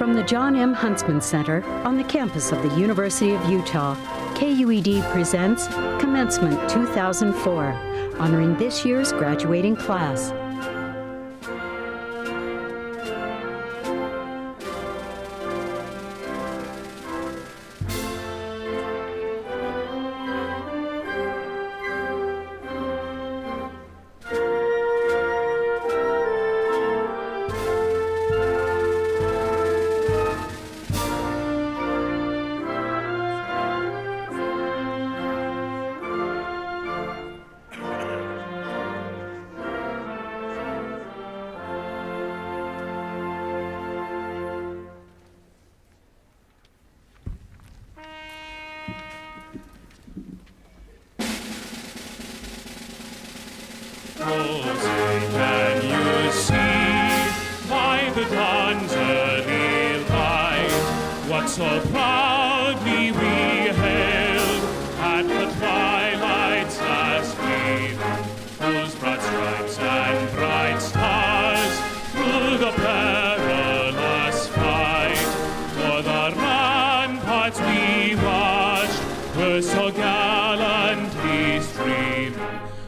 From the John M. Huntsman Center on the campus of the University of Utah, KUED presents Commencement 2004, honoring this year's graduating class. Can you see by the dawn's early light what so proudly we hailed at the twilight's last gleam, whose broad stripes and bright stars through the perilous fight for the ramparts we watched were so gallantly streamed,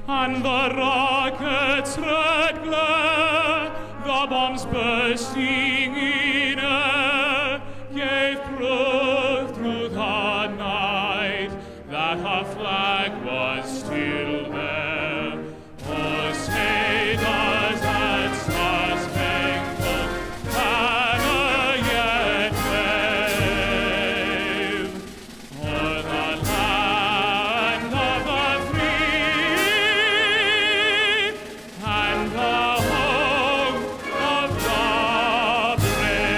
and the rockets' red glare, the bombs bursting in air, gave proof through the night that our flag was still there. Oh, say does that star-spangled banner yet wave o'er the land of the free and the home of the brave?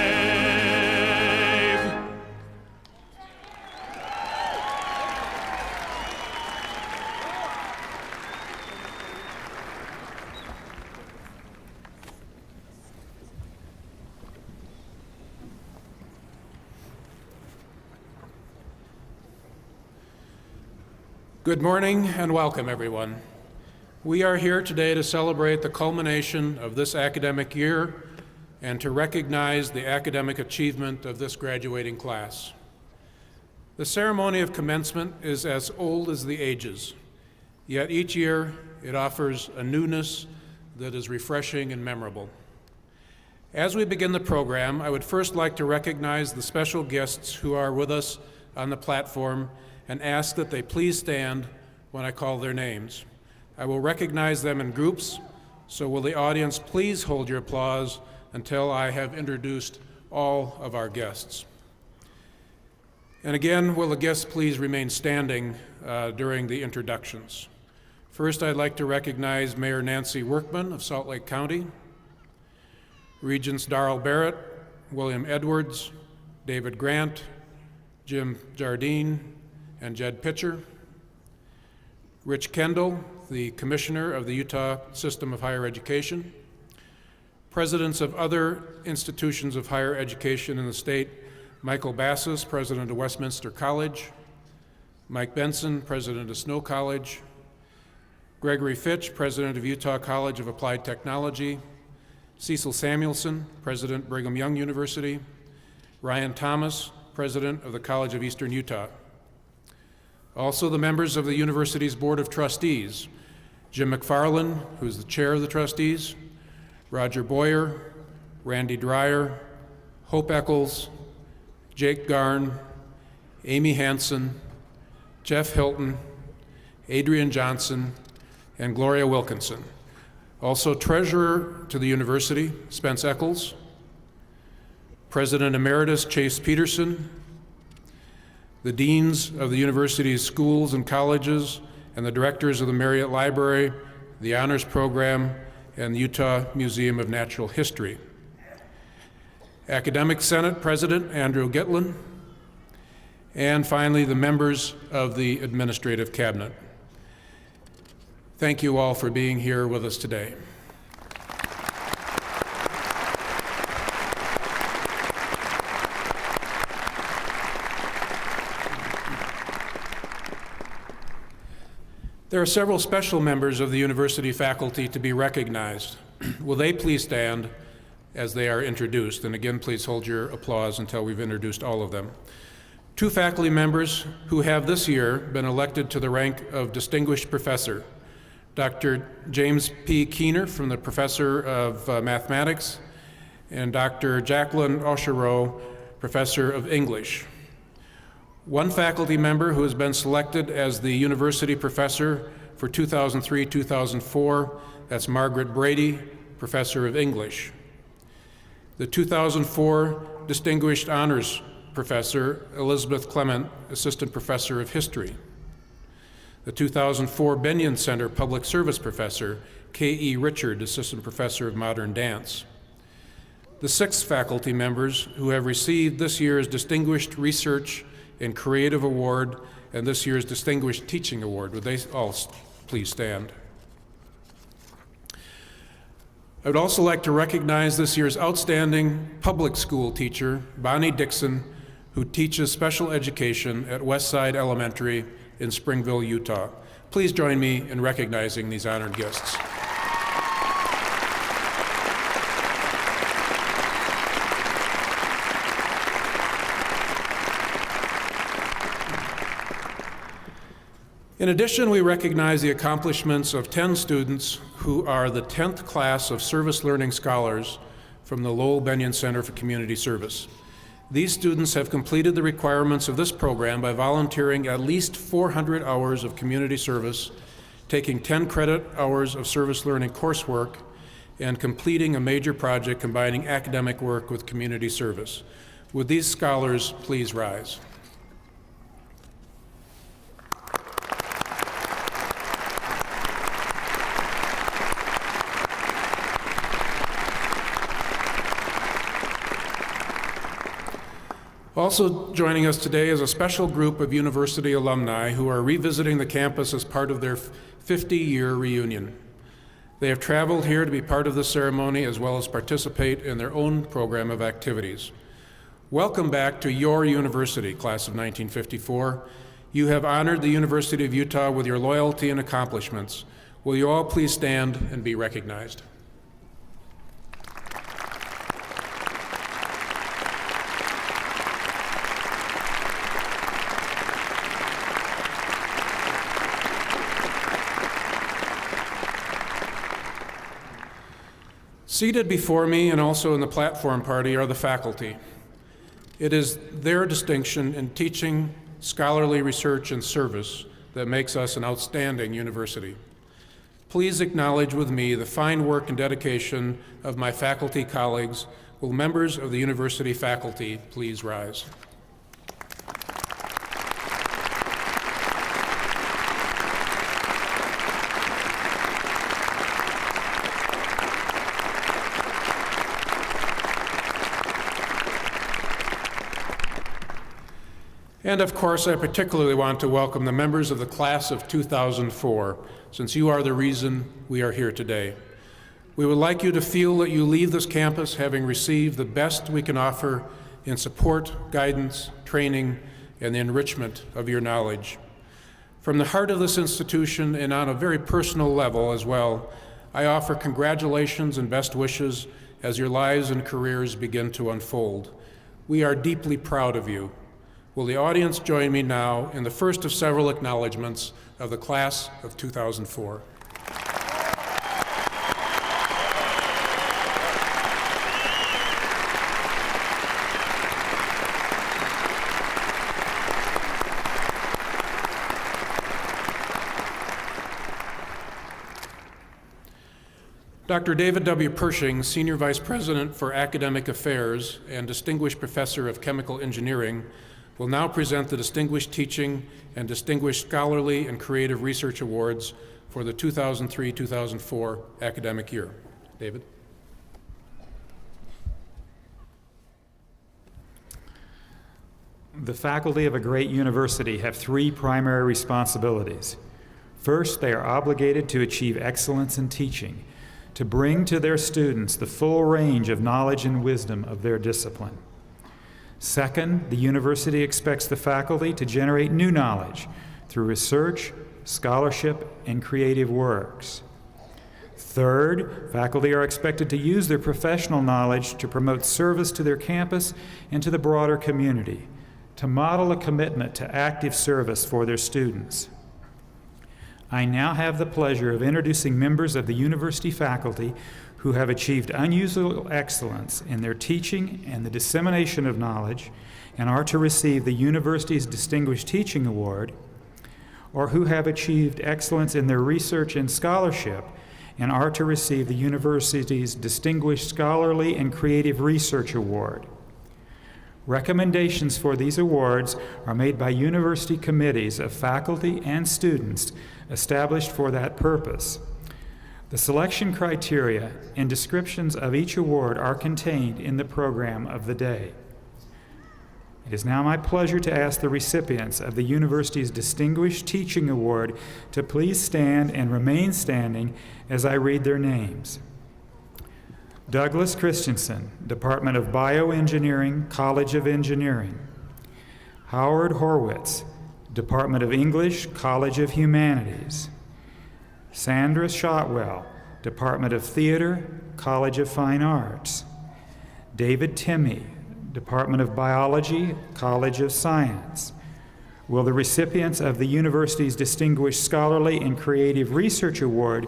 Good morning and welcome, everyone. We are here today to celebrate the culmination of this academic year and to recognize the academic achievement of this graduating class. The ceremony of commencement is as old as the ages, yet each year it offers a newness that is refreshing and memorable. As we begin the program, I would first like to recognize the special guests who are with us on the platform and ask that they please stand when I call their names. I will recognize them in groups, so will the audience please hold your applause until I have introduced all of our guests. And again, will the guests please remain standing during the introductions. First, I'd like to recognize Mayor Nancy Workman of Salt Lake County, Regents Darrell Barrett, William Edwards, David Grant, Jim Jardine, and Jed Pitcher, Rich Kendall, the Commissioner of the Utah System of Higher Education, presidents of other institutions of higher education in the state, Michael Bassis, President of Westminster College, Mike Benson, President of Snow College, Gregory Fitch, President of Utah College of Applied Technology, Cecil Samuelson, President, Brigham Young University, Ryan Thomas, President of the College of Eastern Utah. Also the members of the university's Board of Trustees, Jim McFarland, who's the chair of the trustees, Roger Boyer, Randy Dreyer, Hope Eccles, Jake Garn, Amy Hansen, Jeff Hilton, Adrian Johnson, and Gloria Wilkinson. Also treasurer to the university, Spence Eccles, President Emeritus Chase Peterson, the deans of the university's schools and colleges, and the directors of the Marriott Library, the Honors Program, and the Utah Museum of Natural History. Academic Senate President Andrew Gitlin, and finally the members of the Administrative Cabinet. Thank you all for being here with us today. There are several special members of the university faculty to be recognized. Will they please stand as they are introduced. And again, please hold your applause until we've introduced all of them. Two faculty members who have this year been elected to the rank of Distinguished Professor. Dr. James P. Keener, from the Professor of Mathematics, and Dr. Jacqueline Osherow, Professor of English. One faculty member who has been selected as the University Professor for 2003-2004, that's Margaret Brady, Professor of English. The 2004 Distinguished Honors Professor, Elizabeth Clement, Assistant Professor of History. The 2004 Benyon Center Public Service Professor, K.E. Richard, Assistant Professor of Modern Dance. The 6 faculty members who have received this year's Distinguished Research and Creative Award and this year's Distinguished Teaching Award. Would they all please stand? I would also like to recognize this year's outstanding public school teacher, Bonnie Dixon, who teaches special education at Westside Elementary in Springville, Utah. Please join me in recognizing these honored guests. In addition, we recognize the accomplishments of 10 students who are the 10th class of Service Learning Scholars from the Lowell Benyon Center for Community Service. These students have completed the requirements of this program by volunteering at least 400 hours of community service, taking 10 credit hours of service learning coursework, and completing a major project combining academic work with community service. Would these scholars please rise? Also joining us today is a special group of university alumni who are revisiting the campus as part of their 50-year reunion. They have traveled here to be part of the ceremony as well as participate in their own program of activities. Welcome back to your university, class of 1954. You have honored the University of Utah with your loyalty and accomplishments. Will you all please stand and be recognized? Seated before me and also in the platform party are the faculty. It is their distinction in teaching, scholarly research, and service that makes us an outstanding university. Please acknowledge with me the fine work and dedication of my faculty colleagues. Will members of the university faculty please rise? And of course, I particularly want to welcome the members of the class of 2004, since you are the reason we are here today. We would like you to feel that you leave this campus having received the best we can offer in support, guidance, training, and the enrichment of your knowledge. From the heart of this institution and on a very personal level as well, I offer congratulations and best wishes as your lives and careers begin to unfold. We are deeply proud of you. Will the audience join me now in the first of several acknowledgments of the class of 2004? Dr. David W. Pershing, Senior Vice President for Academic Affairs and Distinguished Professor of Chemical Engineering, will now present the Distinguished Teaching and Distinguished Scholarly and Creative Research Awards for the 2003-2004 academic year. David. The faculty of a great university have 3 primary responsibilities. First, they are obligated to achieve excellence in teaching, to bring to their students the full range of knowledge and wisdom of their discipline. Second, the university expects the faculty to generate new knowledge through research, scholarship, and creative works. Third, faculty are expected to use their professional knowledge to promote service to their campus and to the broader community, to model a commitment to active service for their students. I now have the pleasure of introducing members of the university faculty who have achieved unusual excellence in their teaching and the dissemination of knowledge and are to receive the university's Distinguished Teaching Award, or who have achieved excellence in their research and scholarship and are to receive the university's Distinguished Scholarly and Creative Research Award. Recommendations for these awards are made by university committees of faculty and students established for that purpose. The selection criteria and descriptions of each award are contained in the program of the day. It is now my pleasure to ask the recipients of the university's Distinguished Teaching Award to please stand and remain standing as I read their names. Douglas Christensen, Department of Bioengineering, College of Engineering. Howard Horwitz, Department of English, College of Humanities. Sandra Shotwell, Department of Theater, College of Fine Arts. David Timmey, Department of Biology, College of Science. Will the recipients of the university's Distinguished Scholarly and Creative Research Award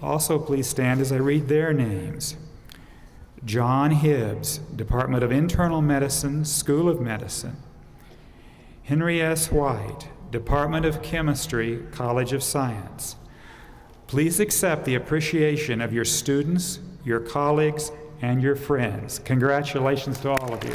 also please stand as I read their names? John Hibbs, Department of Internal Medicine, School of Medicine. Henry S. White, Department of Chemistry, College of Science. Please accept the appreciation of your students, your colleagues, and your friends. Congratulations to all of you.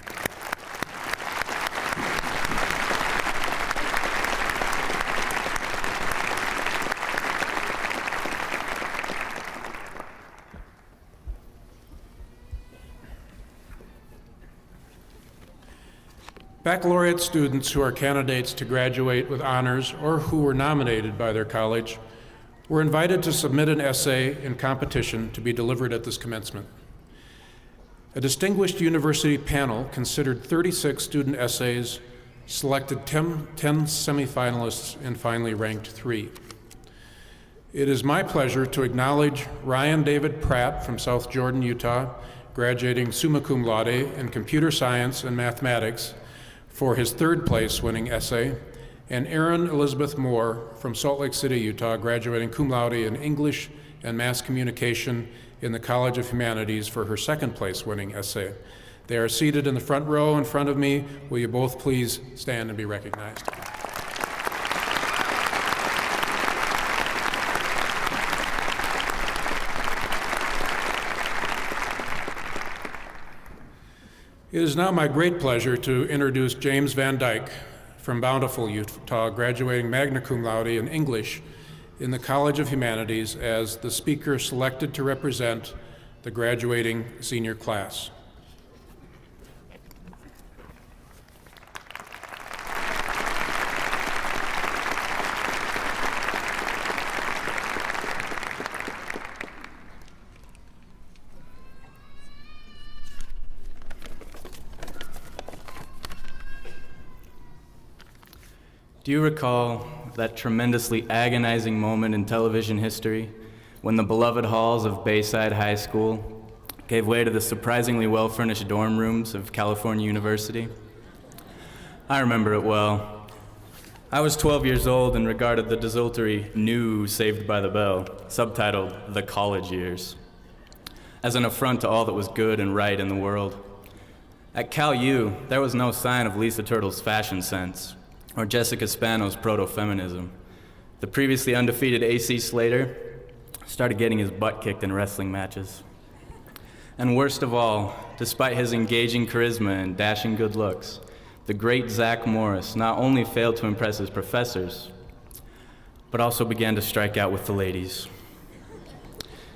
Baccalaureate students who are candidates to graduate with honors or who were nominated by their college were invited to submit an essay in competition to be delivered at this commencement. A distinguished university panel considered 36 student essays, selected 10 semifinalists, and finally ranked 3. It is my pleasure to acknowledge Ryan David Pratt from South Jordan, Utah, graduating summa cum laude in computer science and mathematics for his 3rd place winning essay, and Erin Elizabeth Moore from Salt Lake City, Utah, graduating cum laude in English and Mass Communication in the College of Humanities for her 2nd place winning essay. They are seated in the front row in front of me. Will you both please stand and be recognized? It is now my great pleasure to introduce James Van Dyke from Bountiful, Utah, graduating magna cum laude in English in the College of Humanities as the speaker selected to represent the graduating senior class. Do you recall that tremendously agonizing moment in television history when the beloved halls of Bayside High School gave way to the surprisingly well-furnished dorm rooms of California University? I remember it well. I was 12 years old and regarded the desultory new Saved by the Bell, subtitled The College Years, as an affront to all that was good and right in the world. At Cal U, there was no sign of Lisa Turtle's fashion sense, or Jessica Spano's proto-feminism. The previously undefeated A.C. Slater started getting his butt kicked in wrestling matches. And worst of all, despite his engaging charisma and dashing good looks, the great Zach Morris not only failed to impress his professors, but also began to strike out with the ladies.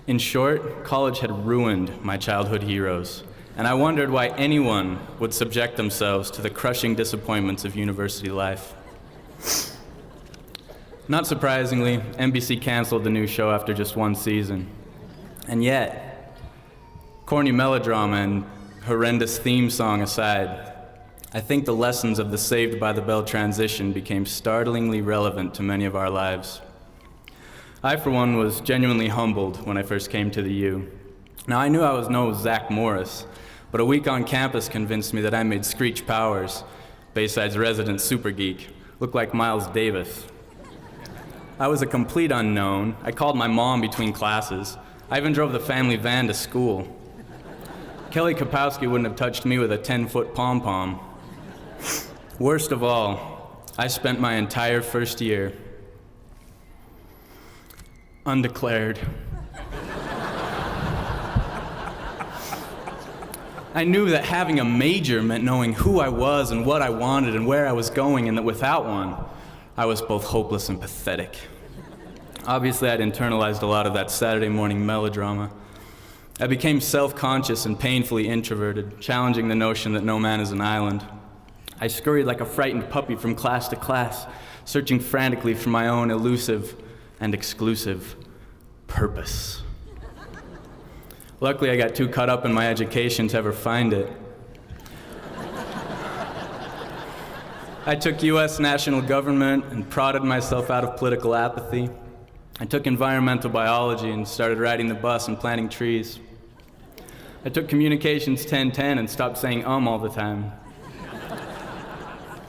In short, college had ruined my childhood heroes, and I wondered why anyone would subject themselves to the crushing disappointments of university life. Not surprisingly, NBC canceled the new show after just 1 season. And yet, corny melodrama and horrendous theme song aside, I think the lessons of the Saved by the Bell transition became startlingly relevant to many of our lives. I, for one, was genuinely humbled when I first came to the U. Now, I knew I was no Zach Morris, but a week on campus convinced me that I made Screech Powers, Bayside's resident super geek, look like Miles Davis. I was a complete unknown. I called my mom between classes. I even drove the family van to school. Kelly Kapowski wouldn't have touched me with a 10-foot pom-pom. Worst of all, I spent my entire first year undeclared. I knew that having a major meant knowing who I was and what I wanted and where I was going, and that without one, I was both hopeless and pathetic. Obviously, I'd internalized a lot of that Saturday morning melodrama. I became self-conscious and painfully introverted, challenging the notion that no man is an island. I scurried like a frightened puppy from class to class, searching frantically for my own elusive and exclusive purpose. Luckily, I got too caught up in my education to ever find it. I took U.S. national government and prodded myself out of political apathy. I took environmental biology and started riding the bus and planting trees. I took communications 1010 and stopped saying all the time.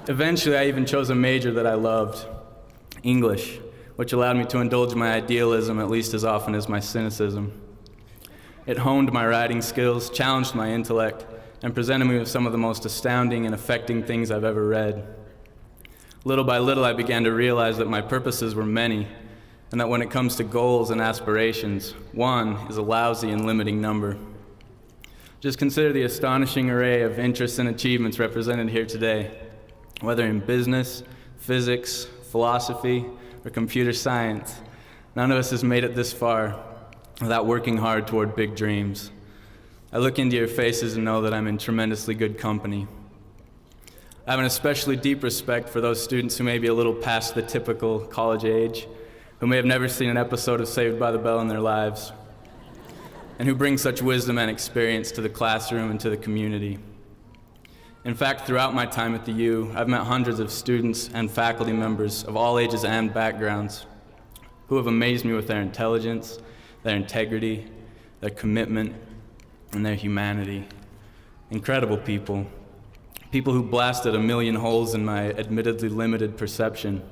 Eventually, I even chose a major that I loved, English, which allowed me to indulge my idealism at least as often as my cynicism. It honed my writing skills, challenged my intellect, and presented me with some of the most astounding and affecting things I've ever read. Little by little, I began to realize that my purposes were many, and that when it comes to goals and aspirations, one is a lousy and limiting number. Just consider the astonishing array of interests and achievements represented here today, whether in business, physics, philosophy, or computer science. None of us has made it this far without working hard toward big dreams. I look into your faces and know that I'm in tremendously good company. I have an especially deep respect for those students who may be a little past the typical college age, who may have never seen an episode of Saved by the Bell in their lives, and who bring such wisdom and experience to the classroom and to the community. In fact, throughout my time at the U, I've met hundreds of students and faculty members of all ages and backgrounds who have amazed me with their intelligence, their integrity, their commitment, and their humanity. Incredible people. People who blasted a million holes in my admittedly limited perception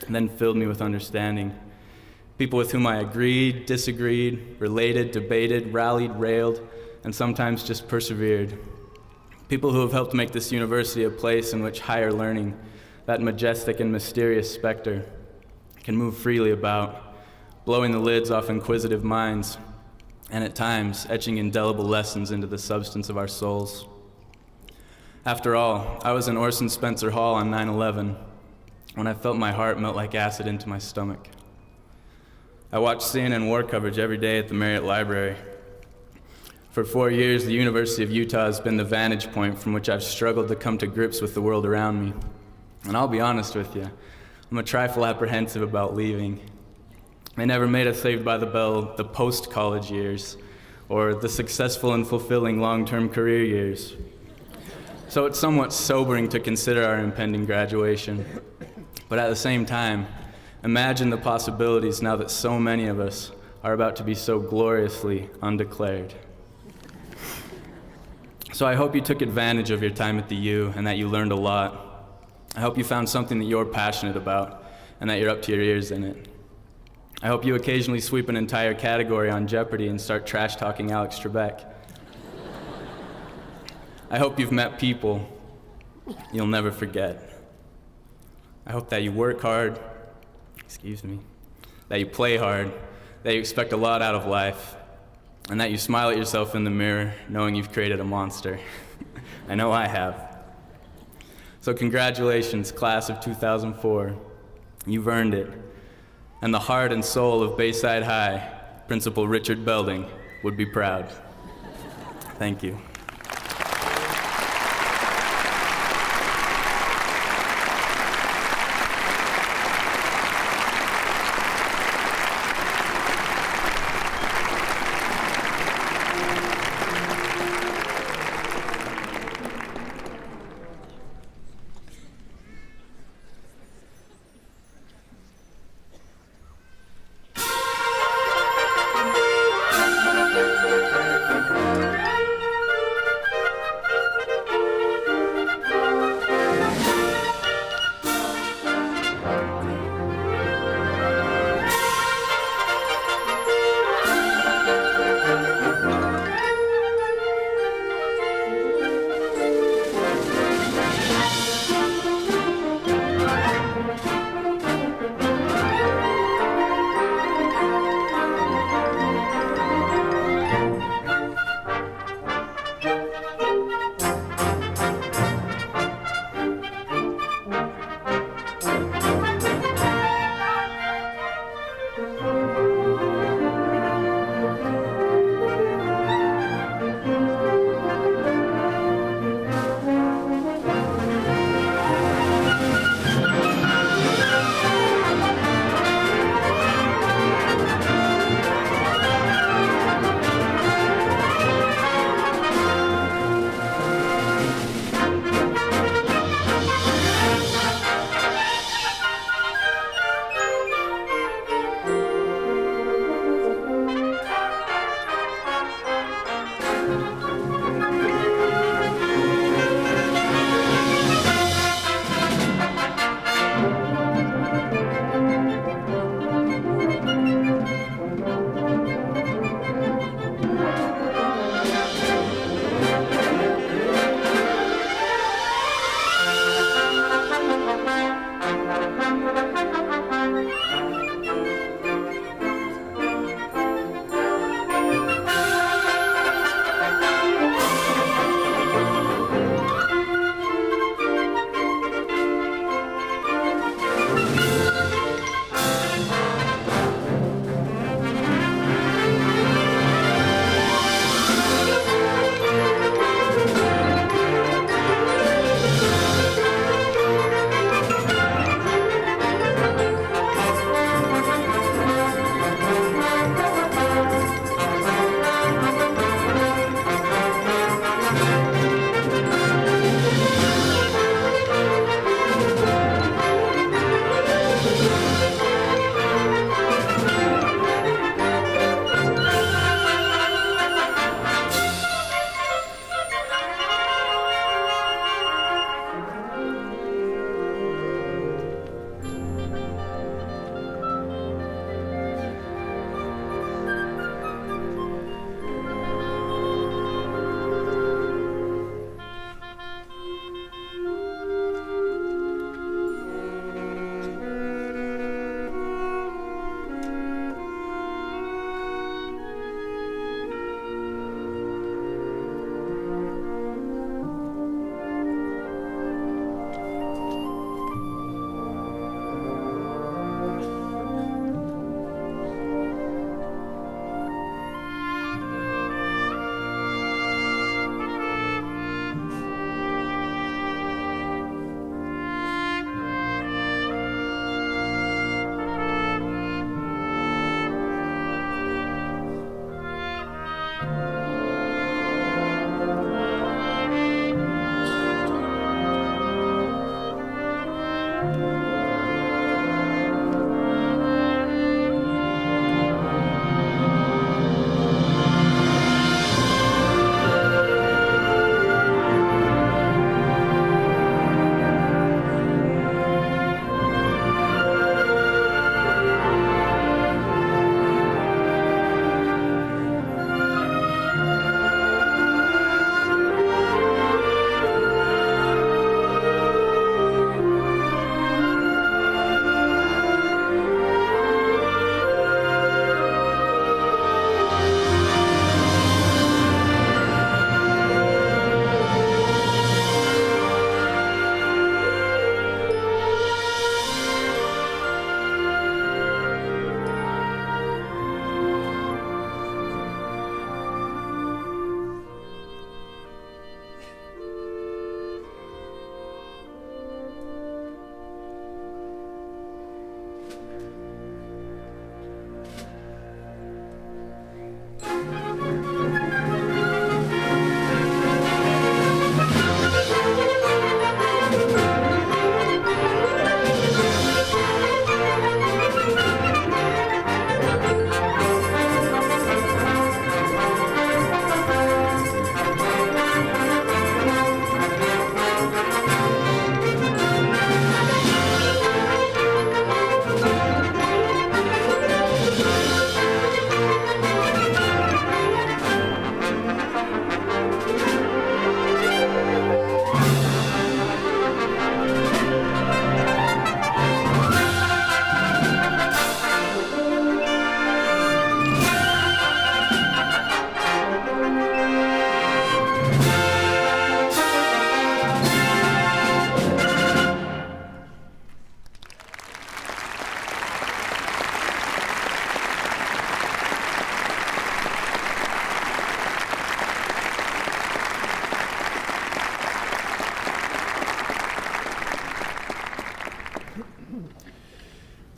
and then filled me with understanding. People with whom I agreed, disagreed, related, debated, rallied, railed, and sometimes just persevered. People who have helped make this university a place in which higher learning, that majestic and mysterious specter, can move freely about, blowing the lids off inquisitive minds, and at times etching indelible lessons into the substance of our souls. After all, I was in Orson Spencer Hall on 9/11 when I felt my heart melt like acid into my stomach. I watched CNN war coverage every day at the Marriott Library. For 4 years, the University of Utah has been the vantage point from which I've struggled to come to grips with the world around me. And I'll be honest with you, I'm a trifle apprehensive about leaving. I never made a Saved by the Bell the post-college years, or the successful and fulfilling long-term career years. So it's somewhat sobering to consider our impending graduation. But at the same time, imagine the possibilities now that so many of us are about to be so gloriously undeclared. So I hope you took advantage of your time at the U and that you learned a lot. I hope you found something that you're passionate about and that you're up to your ears in it. I hope you occasionally sweep an entire category on Jeopardy and start trash-talking Alex Trebek. I hope you've met people you'll never forget. I hope that you work hard, that you play hard, that you expect a lot out of life, and that you smile at yourself in the mirror knowing you've created a monster. I know I have. So congratulations, class of 2004. You've earned it. And the heart and soul of Bayside High, Principal Richard Belding, would be proud. Thank you.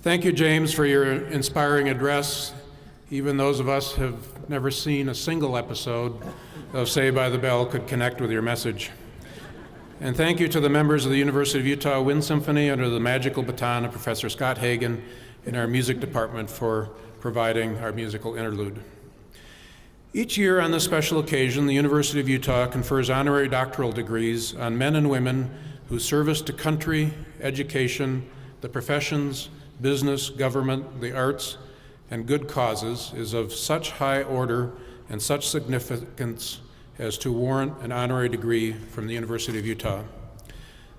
Thank you, James, for your inspiring address. Even those of us who have never seen a single episode of Saved by the Bell could connect with your message. And thank you to the members of the University of Utah Wind Symphony under the magical baton of Professor Scott Hagan in our music department for providing our musical interlude. Each year on this special occasion, the University of Utah confers honorary doctoral degrees on men and women whose service to country, education, the professions, business, government, the arts, and good causes is of such high order and such significance as to warrant an honorary degree from the University of Utah.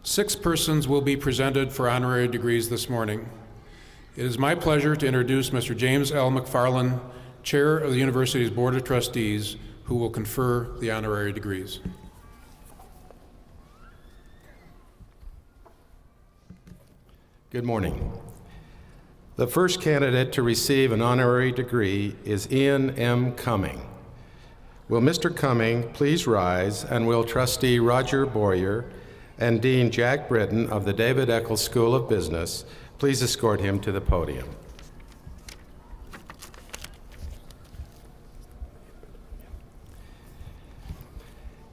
6 persons will be presented for honorary degrees this morning. It is my pleasure to introduce Mr. James L. McFarland, Chair of the University's Board of Trustees, who will confer the honorary degrees. Good morning. The first candidate to receive an honorary degree is Ian M. Cumming. Will Mr. Cumming please rise, and will Trustee Roger Boyer and Dean Jack Britton of the David Eccles School of Business please escort him to the podium.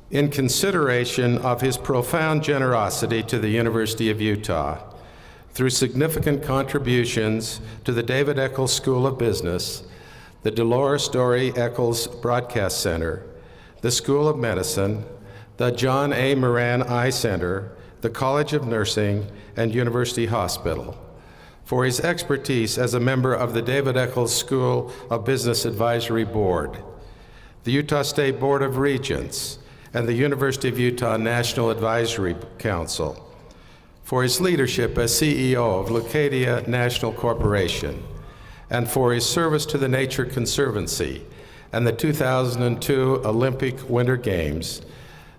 In consideration of his profound generosity to the University of Utah, through significant contributions to the David Eccles School of Business, the Dolores Story Eccles Broadcast Center, the School of Medicine, the John A. Moran Eye Center, the College of Nursing, and University Hospital, for his expertise as a member of the David Eccles School of Business Advisory Board, the Utah State Board of Regents, and the University of Utah National Advisory Council, for his leadership as CEO of Leucadia National Corporation, and for his service to the Nature Conservancy and the 2002 Olympic Winter Games,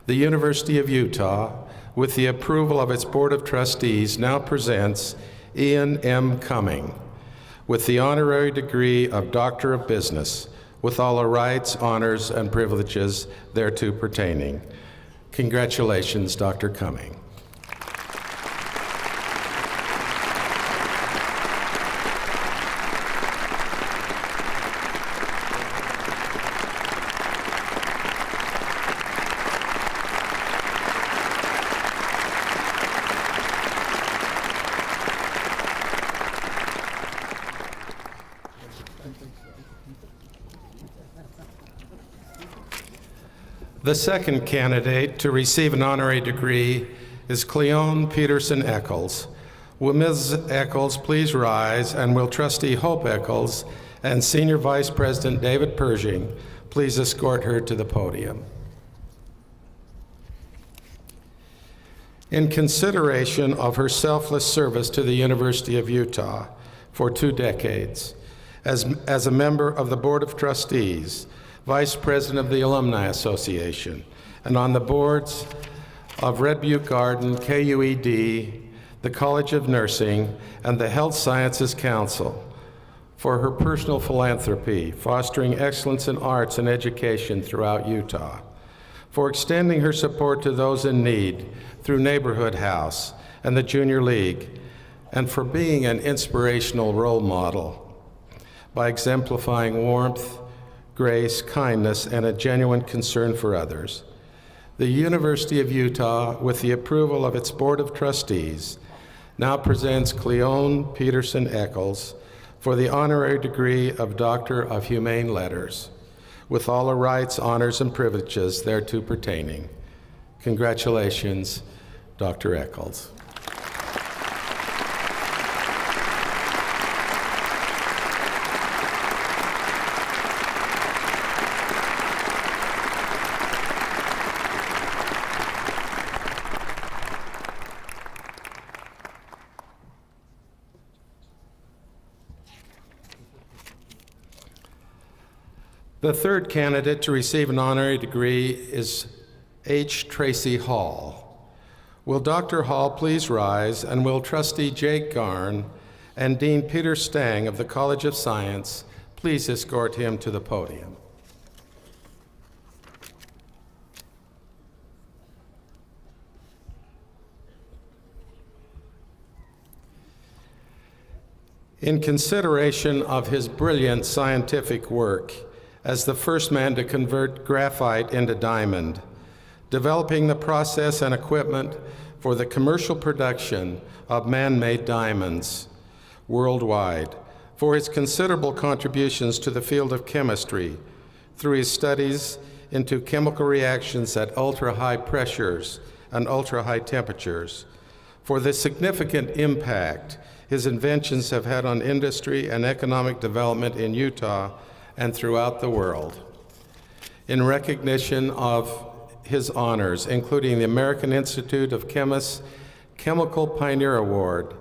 the University of Utah, with the approval of its Board of Trustees, now presents Ian M. Cumming with the honorary degree of Doctor of Business, with all the rights, honors, and privileges thereto pertaining. Congratulations, Dr. Cumming. The second candidate to receive an honorary degree is Cleone Peterson Eccles. Will Ms. Eccles please rise, and will Trustee Hope Eccles and Senior Vice President David Pershing please escort her to the podium. In consideration of her selfless service to the University of Utah for 2 decades, as a member of the Board of Trustees, Vice President of the Alumni Association, and on the boards of Red Butte Garden, KUED, the College of Nursing, and the Health Sciences Council, for her personal philanthropy, fostering excellence in arts and education throughout Utah, for extending her support to those in need through Neighborhood House and the Junior League, and for being an inspirational role model by exemplifying warmth, grace, kindness, and a genuine concern for others. The University of Utah, with the approval of its Board of Trustees, now presents Cleone Peterson Eccles for the honorary degree of Doctor of Humane Letters, with all the rights, honors, and privileges thereto pertaining. Congratulations, Dr. Eccles. The third candidate to receive an honorary degree is H. Tracy Hall. Will Dr. Hall please rise, and will Trustee Jake Garn and Dean Peter Stang of the College of Science please escort him to the podium. In consideration of his brilliant scientific work as the first man to convert graphite into diamond, developing the process and equipment for the commercial production of man-made diamonds worldwide, for his considerable contributions to the field of chemistry through his studies into chemical reactions at ultra-high pressures and ultra-high temperatures, for the significant impact his inventions have had on industry and economic development in Utah and throughout the world. In recognition of his honors, including the American Institute of Chemists Chemical Pioneer Award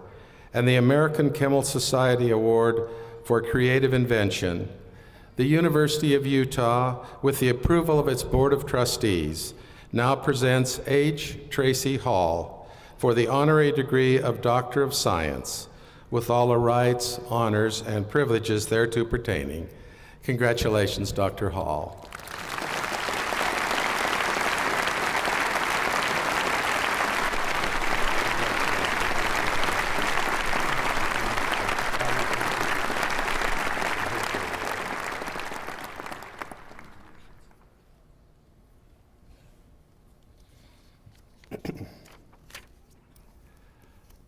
and the American Chemical Society Award for Creative Invention, the University of Utah, with the approval of its Board of Trustees, now presents H. Tracy Hall for the Honorary Degree of Doctor of Science, with all the rights, honors, and privileges thereto pertaining. Congratulations, Dr. Hall.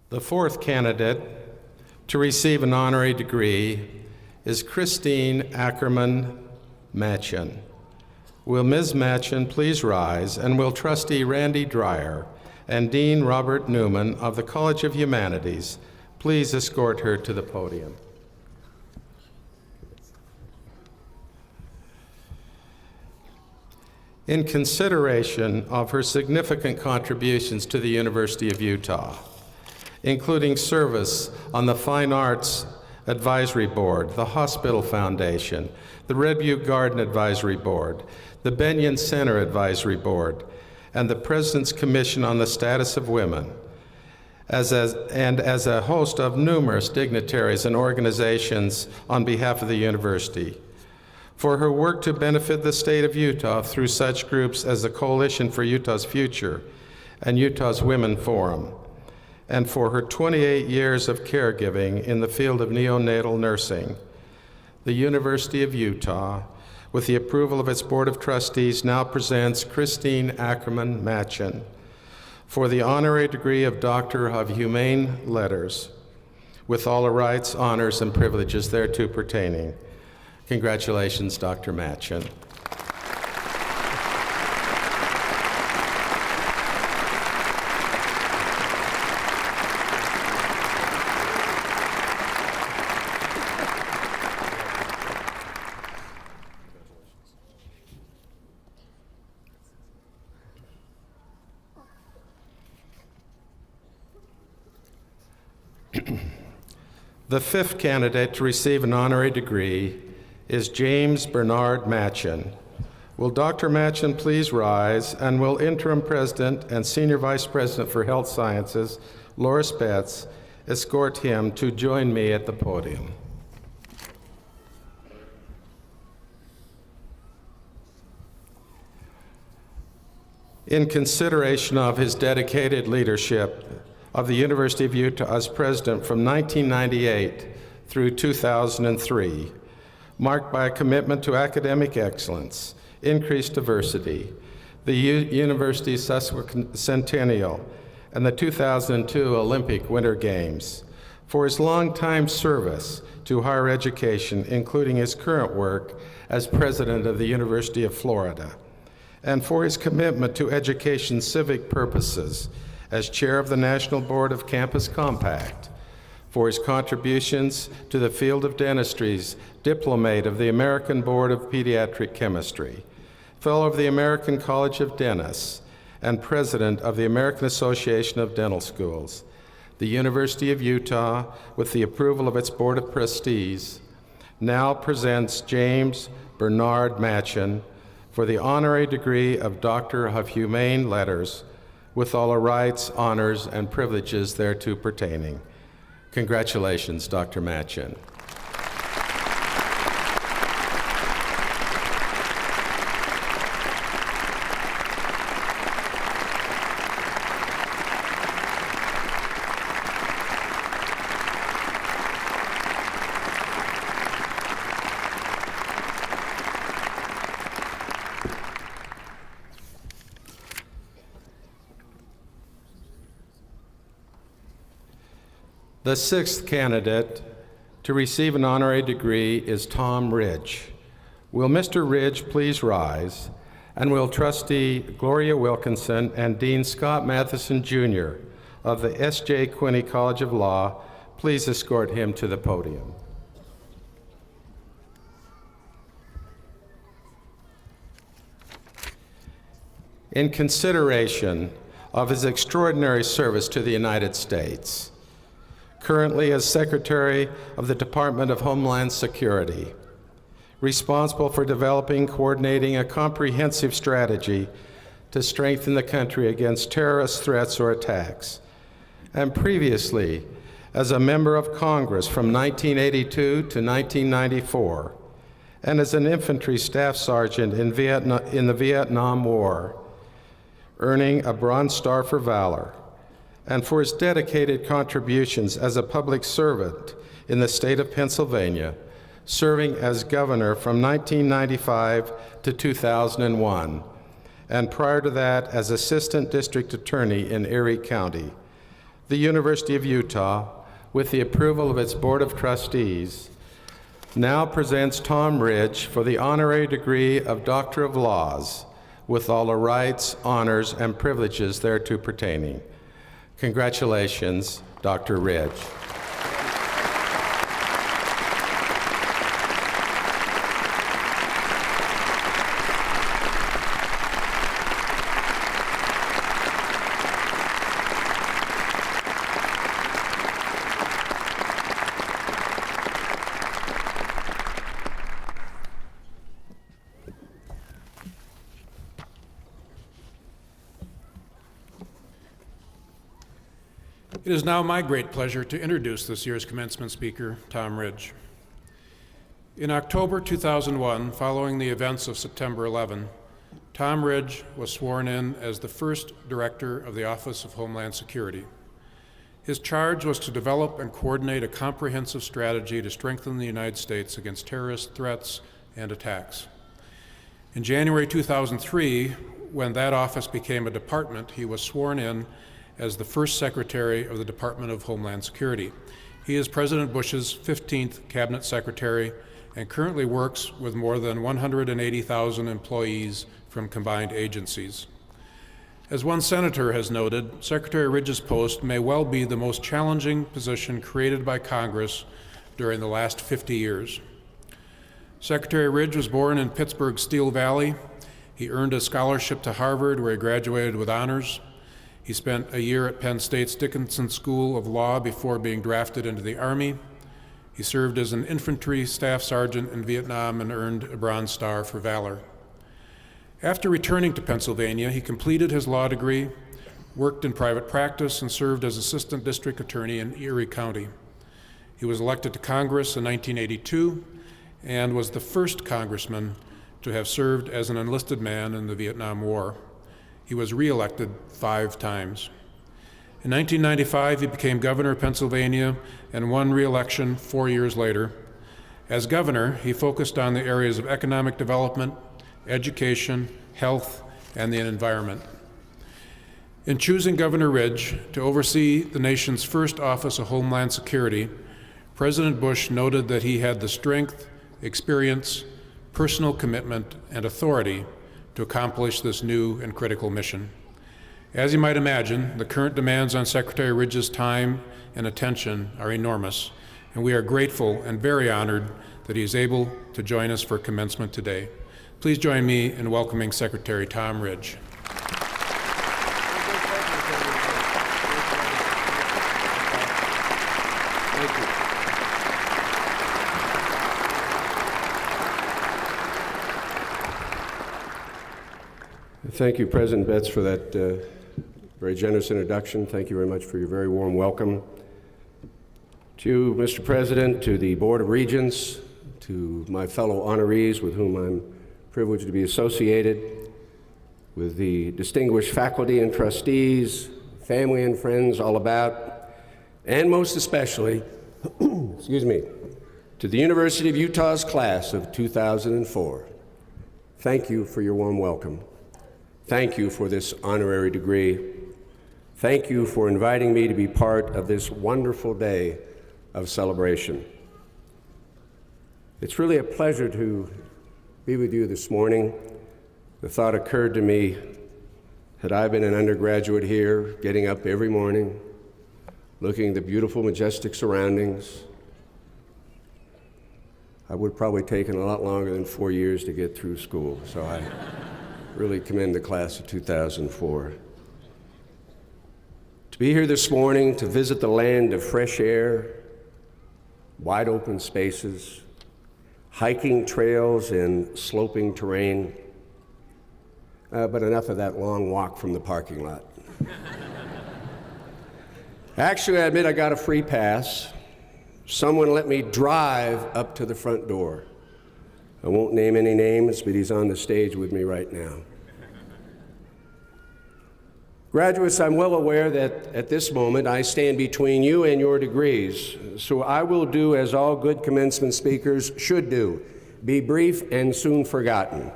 The fourth candidate to receive an honorary degree is Christine Ackerman Machen. Will Ms. Machen please rise, and will Trustee Randy Dreyer and Dean Robert Newman of the College of Humanities please escort her to the podium. In consideration of her significant contributions to the University of Utah, including service on the Fine Arts Advisory Board, the Hospital Foundation, the Red Butte Garden Advisory Board, the Benyon Center Advisory Board, and the President's Commission on the Status of Women, as a host of numerous dignitaries and organizations on behalf of the university, for her work to benefit the state of Utah through such groups as the Coalition for Utah's Future and Utah's Women Forum, and for her 28 years of caregiving in the field of neonatal nursing. The University of Utah, with the approval of its Board of Trustees, now presents Christine Ackerman Machen for the honorary degree of Doctor of Humane Letters, with all the rights, honors, and privileges thereto pertaining. Congratulations, Dr. Machen. The fifth candidate to receive an honorary degree is James Bernard Machen. Will Dr. Machen please rise, and will Interim President and Senior Vice President for Health Sciences, Laura Spetz, escort him to join me at the podium. In consideration of his dedicated leadership of the University of Utah as president from 1998 through 2003, marked by a commitment to academic excellence, increased diversity, the university's sesquicentennial, and the 2002 Olympic Winter Games, for his longtime service to higher education, including his current work as president of the University of Florida, and for his commitment to education's civic purposes as chair of the National Board of Campus Compact, for his contributions to the field of dentistry's diplomate of the American Board of Pediatric Chemistry, fellow of the American College of Dentists, and president of the American Association of Dental Schools. The University of Utah, with the approval of its Board of Trustees, now presents James Bernard Machen for the honorary degree of Doctor of Humane Letters, with all the rights, honors, and privileges thereto pertaining. Congratulations, Dr. Machen. The sixth candidate to receive an honorary degree is Tom Ridge. Will Mr. Ridge please rise, and will Trustee Gloria Wilkinson and Dean Scott Matheson, Jr. of the S.J. Quinney College of Law please escort him to the podium. In consideration of his extraordinary service to the United States, currently as Secretary of the Department of Homeland Security, responsible for developing, coordinating a comprehensive strategy to strengthen the country against terrorist threats or attacks, and previously as a member of Congress from 1982 to 1994, and as an infantry staff sergeant in the Vietnam War, earning a Bronze Star for Valor, and for his dedicated contributions as a public servant in the state of Pennsylvania, serving as governor from 1995 to 2001, and prior to that as assistant district attorney in Erie County. The University of Utah, with the approval of its Board of Trustees, now presents Tom Ridge for the honorary degree of Doctor of Laws, with all the rights, honors, and privileges thereto pertaining. Congratulations, Dr. Ridge. It is now my great pleasure to introduce this year's commencement speaker, Tom Ridge. In October 2001, following the events of September 11, Tom Ridge was sworn in as the first director of the Office of Homeland Security. His charge was to develop and coordinate a comprehensive strategy to strengthen the United States against terrorist threats and attacks. In January 2003, when that office became a department, he was sworn in as the first Secretary of the Department of Homeland Security. He is President Bush's 15th Cabinet Secretary and currently works with more than 180,000 employees from combined agencies. As one senator has noted, Secretary Ridge's post may well be the most challenging position created by Congress during the last 50 years. Secretary Ridge was born in Pittsburgh's Steel Valley. He earned a scholarship to Harvard, where he graduated with honors. He spent a year at Penn State's Dickinson School of Law before being drafted into the Army. He served as an infantry staff sergeant in Vietnam and earned a Bronze Star for Valor. After returning to Pennsylvania, he completed his law degree, worked in private practice, and served as assistant district attorney in Erie County. He was elected to Congress in 1982 and was the first congressman to have served as an enlisted man in the Vietnam War. He was re-elected 5 times. In 1995, he became governor of Pennsylvania and won re-election 4 years later. As governor, he focused on the areas of economic development, education, health, and the environment. In choosing Governor Ridge to oversee the nation's first Office of Homeland Security, President Bush noted that he had the strength, experience, personal commitment, and authority to accomplish this new and critical mission. As you might imagine, the current demands on Secretary Ridge's time and attention are enormous, and we are grateful and very honored that he is able to join us for commencement today. Please join me in welcoming Secretary Tom Ridge. Thank you, President Betts, for that very generous introduction. Thank you very much for your very warm welcome. To you, Mr. President, to the Board of Regents, to my fellow honorees with whom I'm privileged to be associated, with the distinguished faculty and trustees, family and friends all about, and most especially, excuse me, to the University of Utah's class of 2004. Thank you for your warm welcome. Thank you for this honorary degree. Thank you for inviting me to be part of this wonderful day of celebration. It's really a pleasure to be with you this morning. The thought occurred to me, had I been an undergraduate here, getting up every morning, looking at the beautiful, majestic surroundings, I would have probably taken a lot longer than 4 years to get through school. So I really commend the class of 2004. To be here this morning to visit the land of fresh air, wide open spaces, hiking trails and sloping terrain. But enough of that long walk from the parking lot. Actually, I admit I got a free pass. Someone let me drive up to the front door. I won't name any names, but he's on the stage with me right now. Graduates, I'm well aware that at this moment I stand between you and your degrees, so I will do as all good commencement speakers should do, be brief and soon forgotten.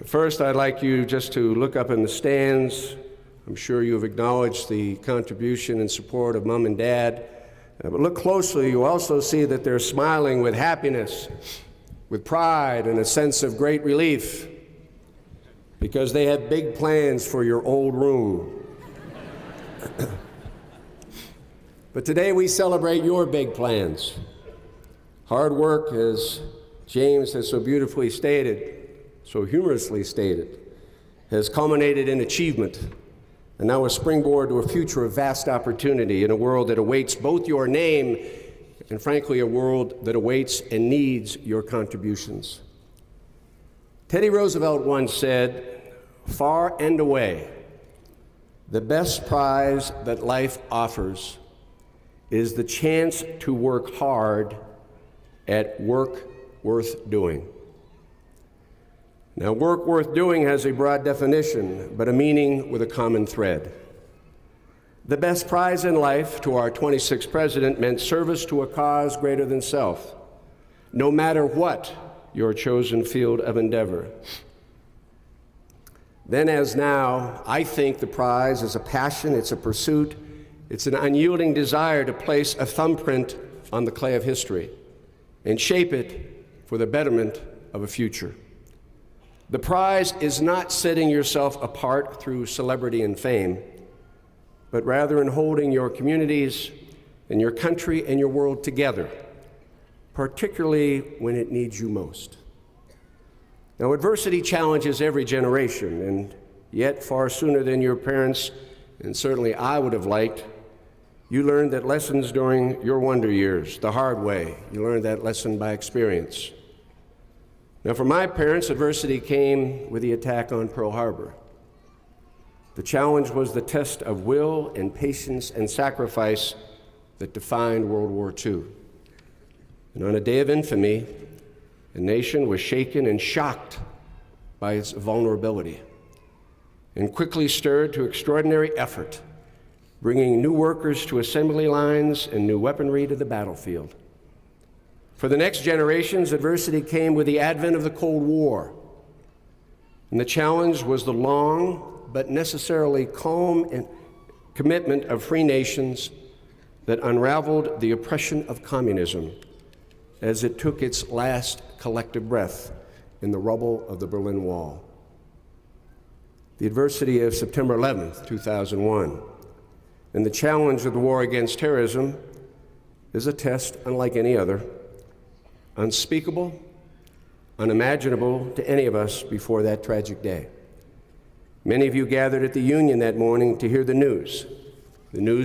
First, I'd like you just to look up in the stands. I'm sure you've acknowledged the contribution and support of Mom and Dad, but look closely, you also see that they're smiling with happiness, with pride, and a sense of great relief, because they have big plans for your old room. But today we celebrate your big plans. Hard work, as James has so beautifully stated, so humorously stated, has culminated in achievement, and now a springboard to a future of vast opportunity in a world that awaits both your name and, frankly, a world that awaits and needs your contributions. Teddy Roosevelt once said, "Far and away, the best prize that life offers is the chance to work hard at work worth doing." Now, work worth doing has a broad definition, but a meaning with a common thread. The best prize in life to our 26th president meant service to a cause greater than self, no matter what your chosen field of endeavor. Then as now, I think the prize is a passion, it's a pursuit, it's an unyielding desire to place a thumbprint on the clay of history and shape it for the betterment of a future. The prize is not setting yourself apart through celebrity and fame, but rather in holding your communities and your country and your world together, particularly when it needs you most. Now, adversity challenges every generation, and yet far sooner than your parents, and certainly I would have liked, you learned that lessons during your wonder years, the hard way. You learned that lesson by experience. Now, for my parents, adversity came with the attack on Pearl Harbor. The challenge was the test of will and patience and sacrifice that defined World War II. And on a day of infamy, the nation was shaken and shocked by its vulnerability and quickly stirred to extraordinary effort, bringing new workers to assembly lines and new weaponry to the battlefield. For the next generations, adversity came with the advent of the Cold War. And the challenge was the long but necessarily calm and commitment of free nations that unraveled the oppression of communism as it took its last collective breath in the rubble of the Berlin Wall. The adversity of September 11th, 2001, and the challenge of the war against terrorism is a test unlike any other, unspeakable, unimaginable to any of us before that tragic day. Many of you gathered at the Union that morning to hear the news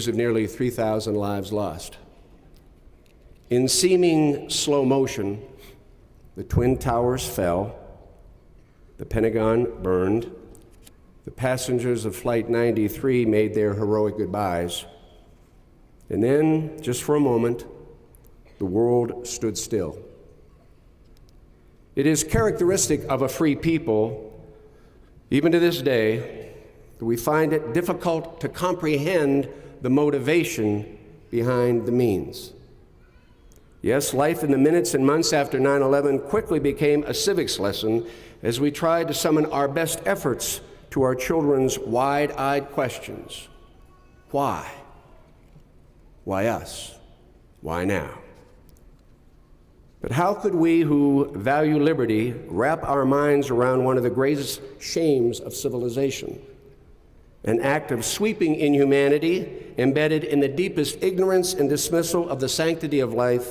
of nearly 3,000 lives lost. In seeming slow motion, the Twin Towers fell, the Pentagon burned, the passengers of Flight 93 made their heroic goodbyes, and then, just for a moment, the world stood still. It is characteristic of a free people, even to this day, that we find it difficult to comprehend the motivation behind the means. Yes, life in the minutes and months after 9/11 quickly became a civics lesson as we tried to summon our best efforts to our children's wide-eyed questions. Why? Why us? Why now? But how could we who value liberty wrap our minds around one of the greatest shames of civilization, an act of sweeping inhumanity embedded in the deepest ignorance and dismissal of the sanctity of life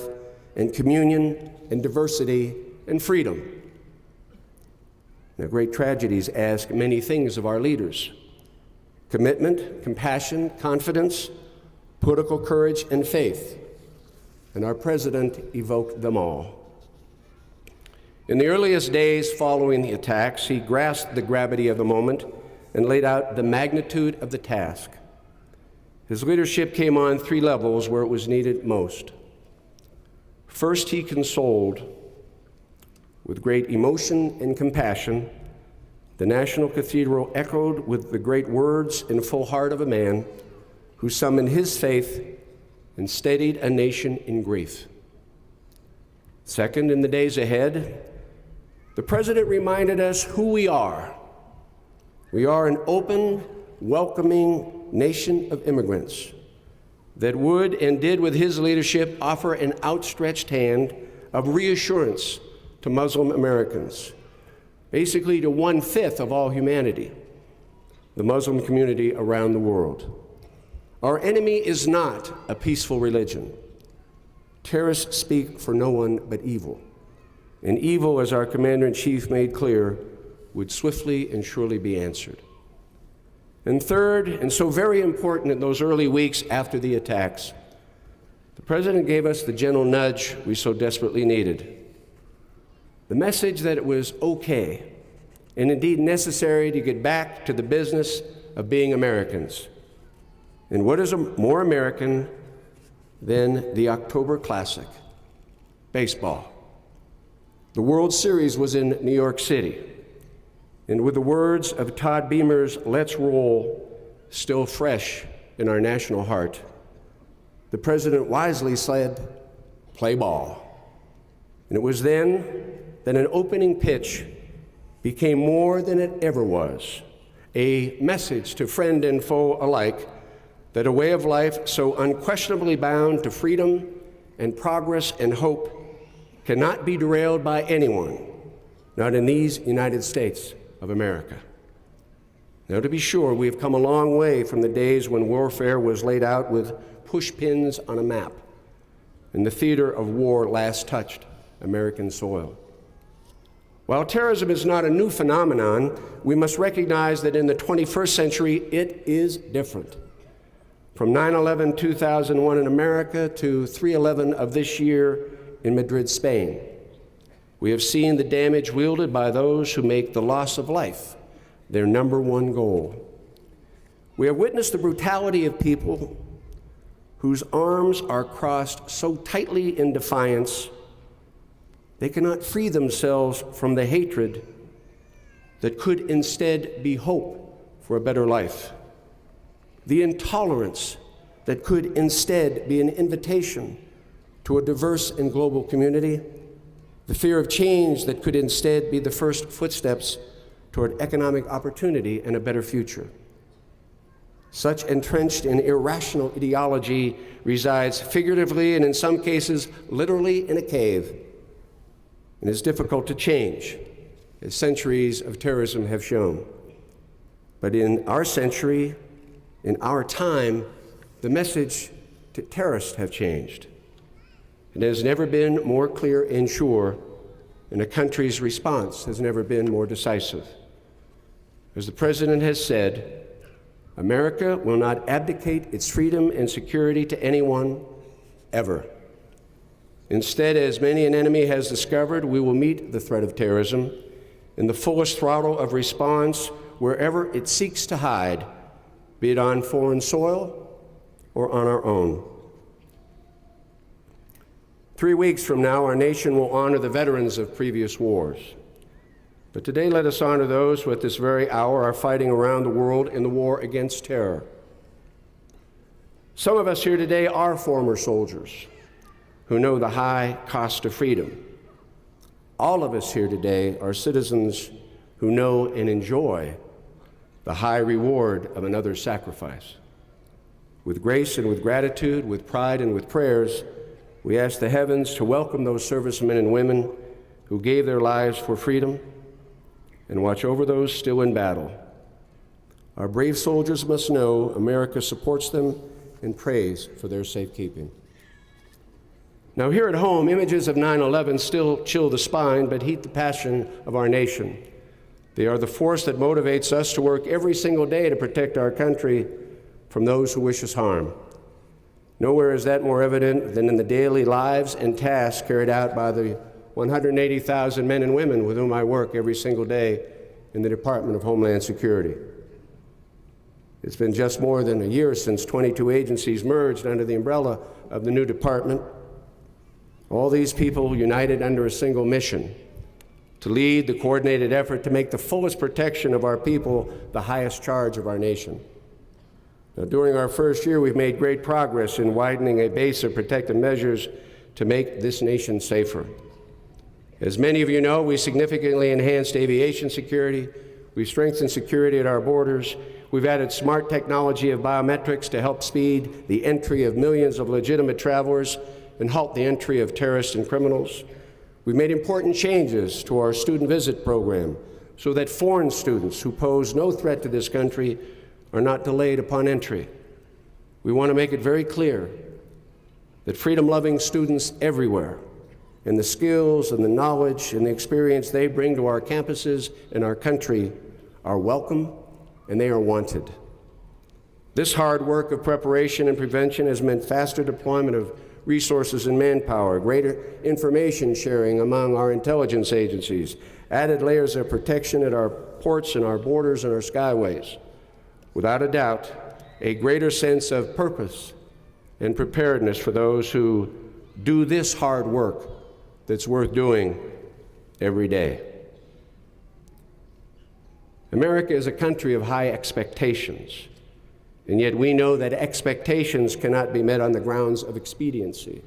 and communion and diversity and freedom? Now, great tragedies ask many things of our leaders: commitment, compassion, confidence, political courage, and faith. And our president evoked them all. In the earliest days following the attacks, he grasped the gravity of the moment and laid out the magnitude of the task. His leadership came on three levels where it was needed most. First, he consoled. With great emotion and compassion, the National Cathedral echoed with the great words and full heart of a man who summoned his faith and steadied a nation in grief. Second, in the days ahead, the president reminded us who we are. We are an open, welcoming nation of immigrants that would and did, with his leadership, offer an outstretched hand of reassurance to Muslim Americans, basically to 1/5 of all humanity, the Muslim community around the world. Our enemy is not a peaceful religion. Terrorists speak for no one but evil. And evil, as our Commander-in-Chief made clear, would swiftly and surely be answered. And third, and so very important in those early weeks after the attacks, the President gave us the gentle nudge we so desperately needed. The message that it was okay, and indeed necessary, to get back to the business of being Americans. And what is more American than the October Classic? Baseball. The World Series was in New York City. And with the words of Todd Beamer's "Let's Roll" still fresh in our national heart, the President wisely said, "Play ball." And it was then that an opening pitch became more than it ever was, a message to friend and foe alike that a way of life so unquestionably bound to freedom and progress and hope cannot be derailed by anyone, not in these United States of America. Now, to be sure, we have come a long way from the days when warfare was laid out with pushpins on a map and the theater of war last touched American soil. While terrorism is not a new phenomenon, we must recognize that in the 21st century, it is different. From 9/11/2001 in America to 3/11 of this year in Madrid, Spain, we have seen the damage wielded by those who make the loss of life their number one goal. We have witnessed the brutality of people whose arms are crossed so tightly in defiance they cannot free themselves from the hatred that could instead be hope for a better life, the intolerance that could instead be an invitation to a diverse and global community, the fear of change that could instead be the first footsteps toward economic opportunity and a better future. Such entrenched and irrational ideology resides figuratively and in some cases literally in a cave, and is difficult to change, as centuries of terrorism have shown. But in our century, in our time, the message to terrorists have changed. It has never been more clear and sure, and a country's response has never been more decisive. As the President has said, America will not abdicate its freedom and security to anyone, ever. Instead, as many an enemy has discovered, we will meet the threat of terrorism in the fullest throttle of response wherever it seeks to hide, be it on foreign soil or on our own. 3 weeks from now, our nation will honor the veterans of previous wars. But today, let us honor those who at this very hour are fighting around the world in the war against terror. Some of us here today are former soldiers who know the high cost of freedom. All of us here today are citizens who know and enjoy the high reward of another's sacrifice. With grace and with gratitude, with pride and with prayers, we ask the heavens to welcome those servicemen and women who gave their lives for freedom and watch over those still in battle. Our brave soldiers must know America supports them and prays for their safekeeping. Now, here at home, images of 9/11 still chill the spine but heat the passion of our nation. They are the force that motivates us to work every single day to protect our country from those who wish us harm. Nowhere is that more evident than in the daily lives and tasks carried out by the 180,000 men and women with whom I work every single day in the Department of Homeland Security. It's been just more than a year since 22 agencies merged under the umbrella of the new department. All these people united under a single mission: to lead the coordinated effort to make the fullest protection of our people the highest charge of our nation. Now, during our first year, we've made great progress in widening a base of protective measures to make this nation safer. As many of you know, we significantly enhanced aviation security. We've strengthened security at our borders. We've added smart technology of biometrics to help speed the entry of millions of legitimate travelers and halt the entry of terrorists and criminals. We've made important changes to our student visit program so that foreign students who pose no threat to this country are not delayed upon entry. We want to make it very clear that freedom-loving students everywhere, and the skills and the knowledge and the experience they bring to our campuses and our country, are welcome and they are wanted. This hard work of preparation and prevention has meant faster deployment of resources and manpower, greater information sharing among our intelligence agencies, added layers of protection at our ports and our borders and our skyways. Without a doubt, a greater sense of purpose and preparedness for those who do this hard work that's worth doing every day. America is a country of high expectations, and yet we know that expectations cannot be met on the grounds of expediency.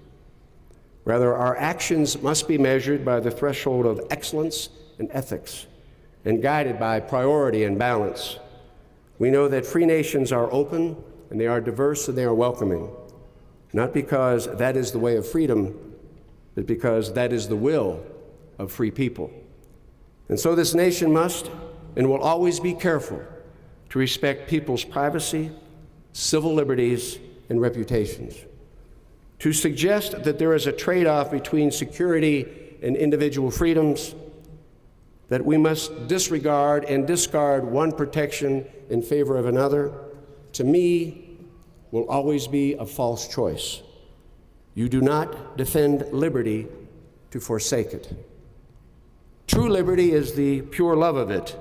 Rather, our actions must be measured by the threshold of excellence and ethics, and guided by priority and balance. We know that free nations are open, and they are diverse, and they are welcoming, not because that is the way of freedom, but because that is the will of free people. And so this nation must and will always be careful to respect people's privacy, civil liberties, and reputations. To suggest that there is a trade-off between security and individual freedoms, that we must disregard and discard one protection in favor of another, to me, will always be a false choice. You do not defend liberty to forsake it. True liberty is the pure love of it,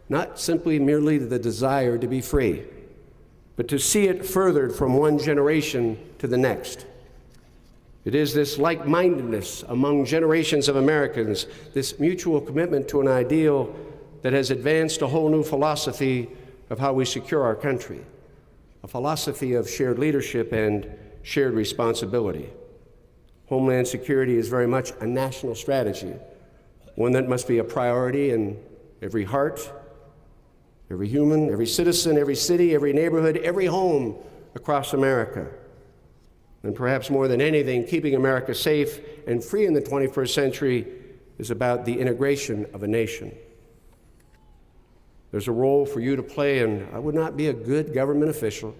not simply merely the desire to be free, but to see it furthered from one generation to the next. It is this like-mindedness among generations of Americans, this mutual commitment to an ideal that has advanced a whole new philosophy of how we secure our country, a philosophy of shared leadership and shared responsibility. Homeland security is very much a national strategy, one that must be a priority in every heart, every human, every citizen, every city, every neighborhood, every home across America. And perhaps more than anything, keeping America safe and free in the 21st century is about the integration of a nation. There's a role for you to play, and I would not be a good government official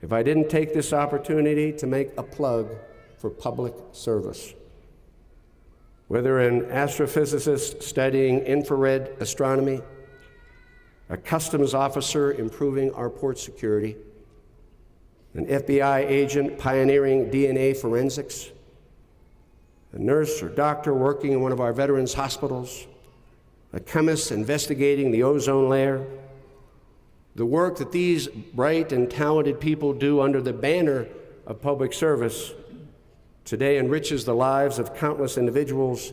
if I didn't take this opportunity to make a plug for public service. Whether an astrophysicist studying infrared astronomy, a customs officer improving our port security, an FBI agent pioneering DNA forensics, a nurse or doctor working in one of our veterans' hospitals, a chemist investigating the ozone layer. The work that these bright and talented people do under the banner of public service today enriches the lives of countless individuals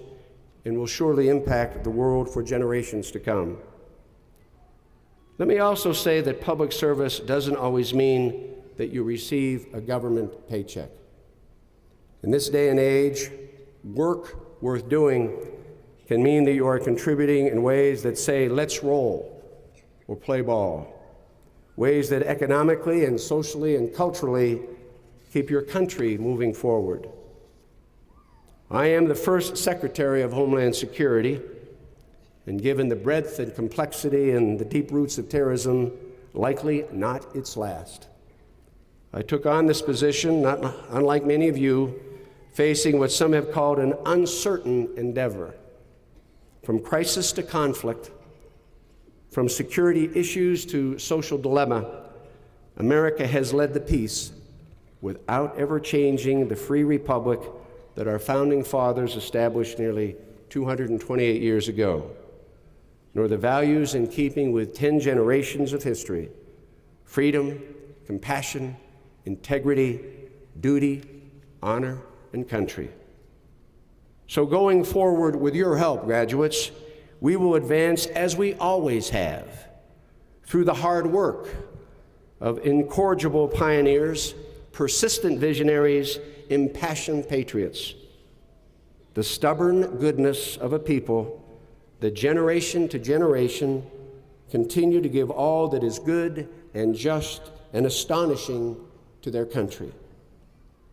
and will surely impact the world for generations to come. Let me also say that public service doesn't always mean that you receive a government paycheck. In this day and age, work worth doing can mean that you are contributing in ways that say, let's roll, or play ball, ways that economically and socially and culturally keep your country moving forward. I am the first Secretary of Homeland Security, and given the breadth and complexity and the deep roots of terrorism, likely not its last. I took on this position, not unlike many of you, facing what some have called an uncertain endeavor. From crisis to conflict, from security issues to social dilemma, America has led the peace without ever changing the free republic that our founding fathers established nearly 228 years ago, nor the values in keeping with 10 generations of history: freedom, compassion, integrity, duty, honor, and country. So going forward, with your help, graduates, we will advance as we always have, through the hard work of incorrigible pioneers, persistent visionaries, impassioned patriots, the stubborn goodness of a people that generation to generation continue to give all that is good and just and astonishing to their country,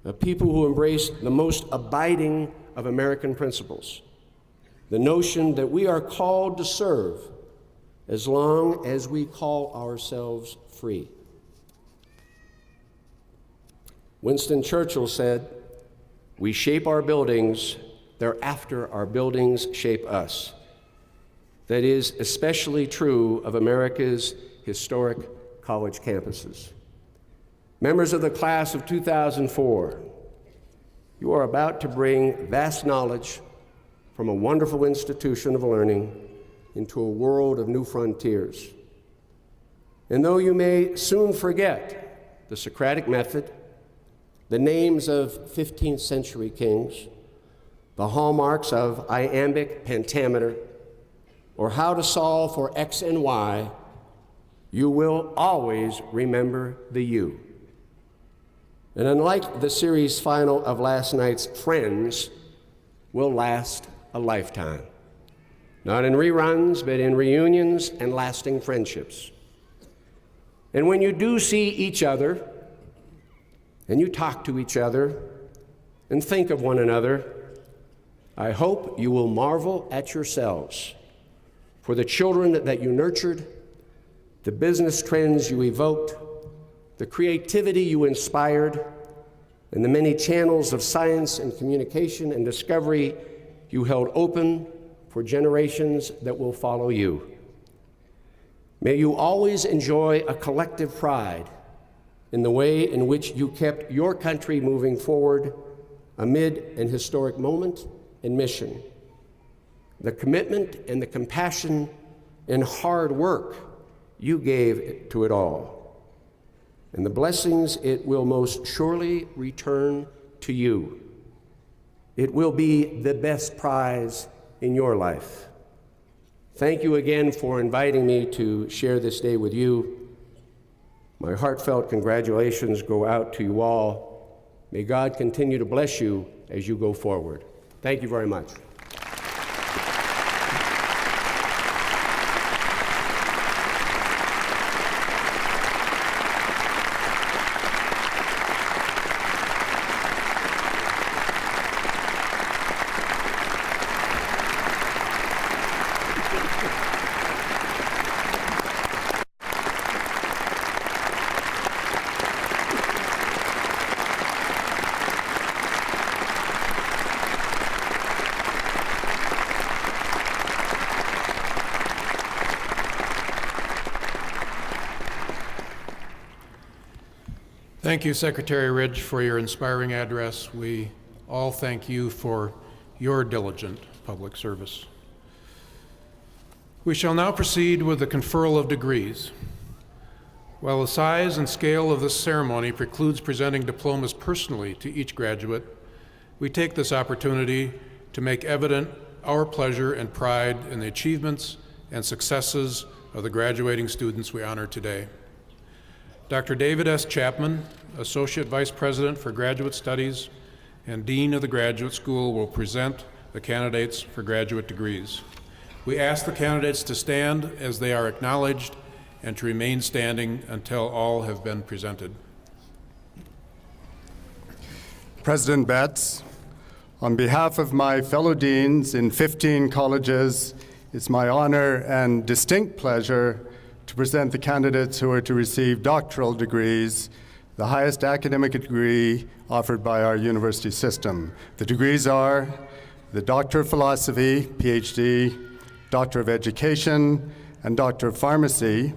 a people who embrace the most abiding of American principles, the notion that we are called to serve as long as we call ourselves free. Winston Churchill said, "We shape our buildings, thereafter our buildings shape us." That is especially true of America's historic college campuses. Members of the class of 2004, you are about to bring vast knowledge from a wonderful institution of learning into a world of new frontiers. And though you may soon forget the Socratic method, the names of 15th century kings, the hallmarks of iambic pentameter, or how to solve for X and Y, you will always remember the you. And unlike the series final of last night's Friends, will last a lifetime. Not in reruns, but in reunions and lasting friendships. And when you do see each other, and you talk to each other, and think of one another, I hope you will marvel at yourselves for the children that you nurtured, the business trends you evoked, the creativity you inspired, and the many channels of science and communication and discovery you held open for generations that will follow you. May you always enjoy a collective pride in the way in which you kept your country moving forward amid an historic moment and mission. The commitment and the compassion and hard work you gave to it all, and the blessings it will most surely return to you. It will be the best prize in your life. Thank you again for inviting me to share this day with you. My heartfelt congratulations go out to you all. May God continue to bless you as you go forward. Thank you very much. Thank you, Secretary Ridge, for your inspiring address. We all thank you for your diligent public service. We shall now proceed with the conferral of degrees. While the size and scale of this ceremony precludes presenting diplomas personally to each graduate, we take this opportunity to make evident our pleasure and pride in the achievements and successes of the graduating students we honor today. Dr. David S. Chapman, Associate Vice President for Graduate Studies and Dean of the Graduate School, will present the candidates for graduate degrees. We ask the candidates to stand as they are acknowledged and to remain standing until all have been presented. President Betts, on behalf of my fellow deans in 15 colleges, it's my honor and distinct pleasure to present the candidates who are to receive doctoral degrees, the highest academic degree offered by our university system. The degrees are the Doctor of Philosophy, PhD, Doctor of Education, and Doctor of Pharmacy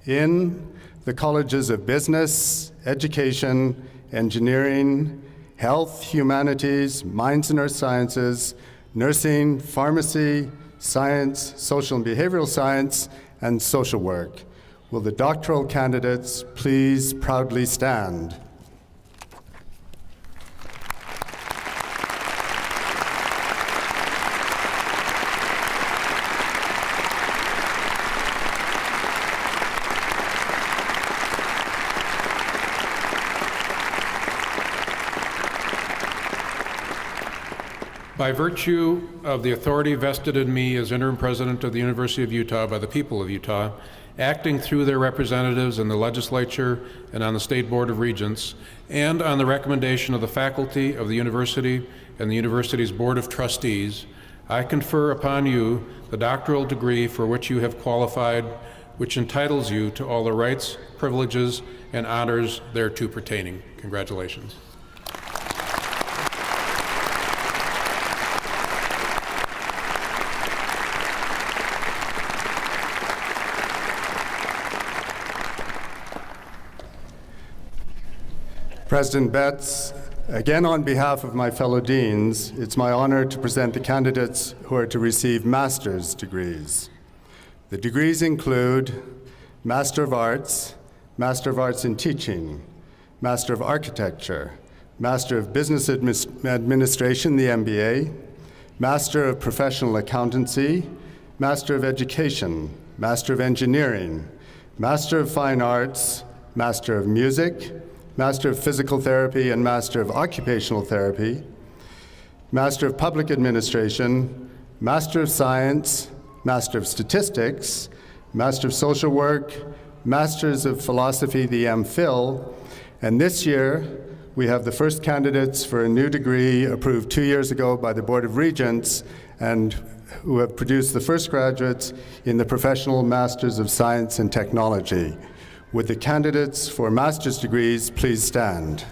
in the colleges of Business, Education, Engineering, Health, Humanities, Mines and Earth Sciences, Nursing, Pharmacy, Science, Social and Behavioral Science, and Social Work. Will the doctoral candidates please proudly stand? By virtue of the authority vested in me as interim president of the University of Utah by the people of Utah, acting through their representatives in the legislature and on the State Board of Regents, and on the recommendation of the faculty of the university and the university's Board of Trustees, I confer upon you the doctoral degree for which you have qualified, which entitles you to all the rights, privileges, and honors thereto pertaining. Congratulations. President Betts, again on behalf of my fellow deans, it's my honor to present the candidates who are to receive master's degrees. The degrees include Master of Arts in Teaching, Master of Architecture, Master of Business Administration, the MBA, Master of Professional Accountancy, Master of Education, Master of Engineering, Master of Fine Arts, Master of Music, Master of Physical Therapy and Master of Occupational Therapy, Master of Public Administration, Master of Science, Master of Statistics, Master of Social Work, Masters of Philosophy, the MPhil, and this year we have the first candidates for a new degree approved 2 years ago by the Board of Regents and who have produced the first graduates in the Professional Masters of Science and Technology. Would the candidates for master's degrees please stand?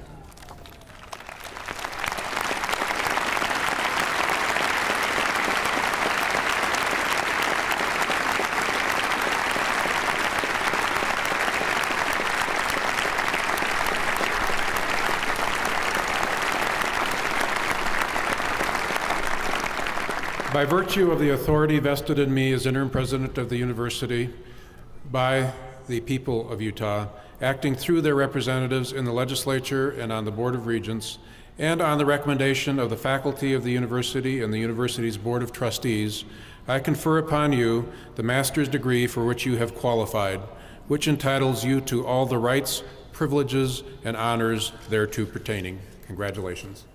By virtue of the authority vested in me as interim president of the university by the people of Utah, acting through their representatives in the legislature and on the Board of Regents, and on the recommendation of the faculty of the university and the university's Board of Trustees, I confer upon you the master's degree for which you have qualified, which entitles you to all the rights, privileges, and honors thereto pertaining. Congratulations.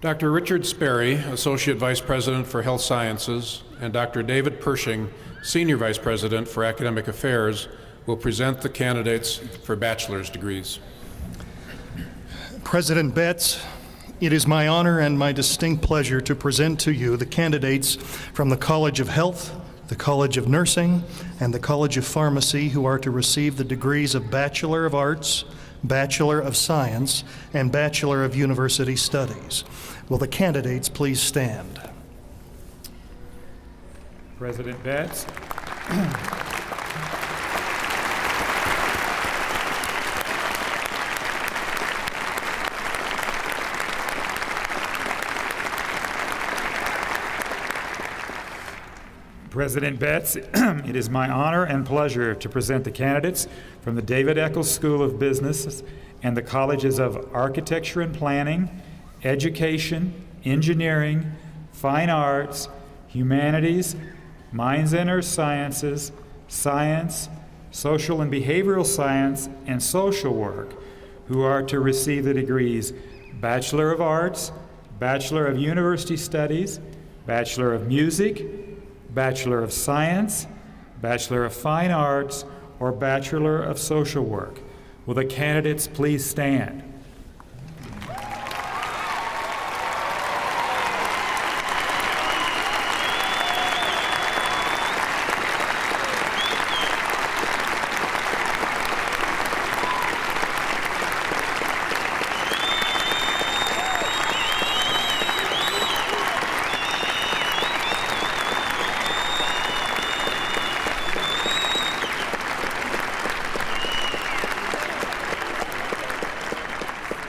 Dr. Richard Sperry, Associate Vice President for Health Sciences, and Dr. David Pershing, Senior Vice President for Academic Affairs, will present the candidates for bachelor's degrees. President Betts, it is my honor and my distinct pleasure to present to you the candidates from the College of Health, the College of Nursing, and the College of Pharmacy who are to receive the degrees of Bachelor of Arts, Bachelor of Science, and Bachelor of University Studies. Will the candidates please stand? President Betts. President Betts, it is my honor and pleasure to present the candidates from the David Eccles School of Business and the Colleges of Architecture and Planning, Education, Engineering, Fine Arts, Humanities, Mines and Earth Sciences, Science, social and behavioral science, and social work, who are to receive the degrees Bachelor of Arts, Bachelor of University Studies, Bachelor of Music, Bachelor of Science, Bachelor of Fine Arts, or Bachelor of Social Work. Will the candidates please stand?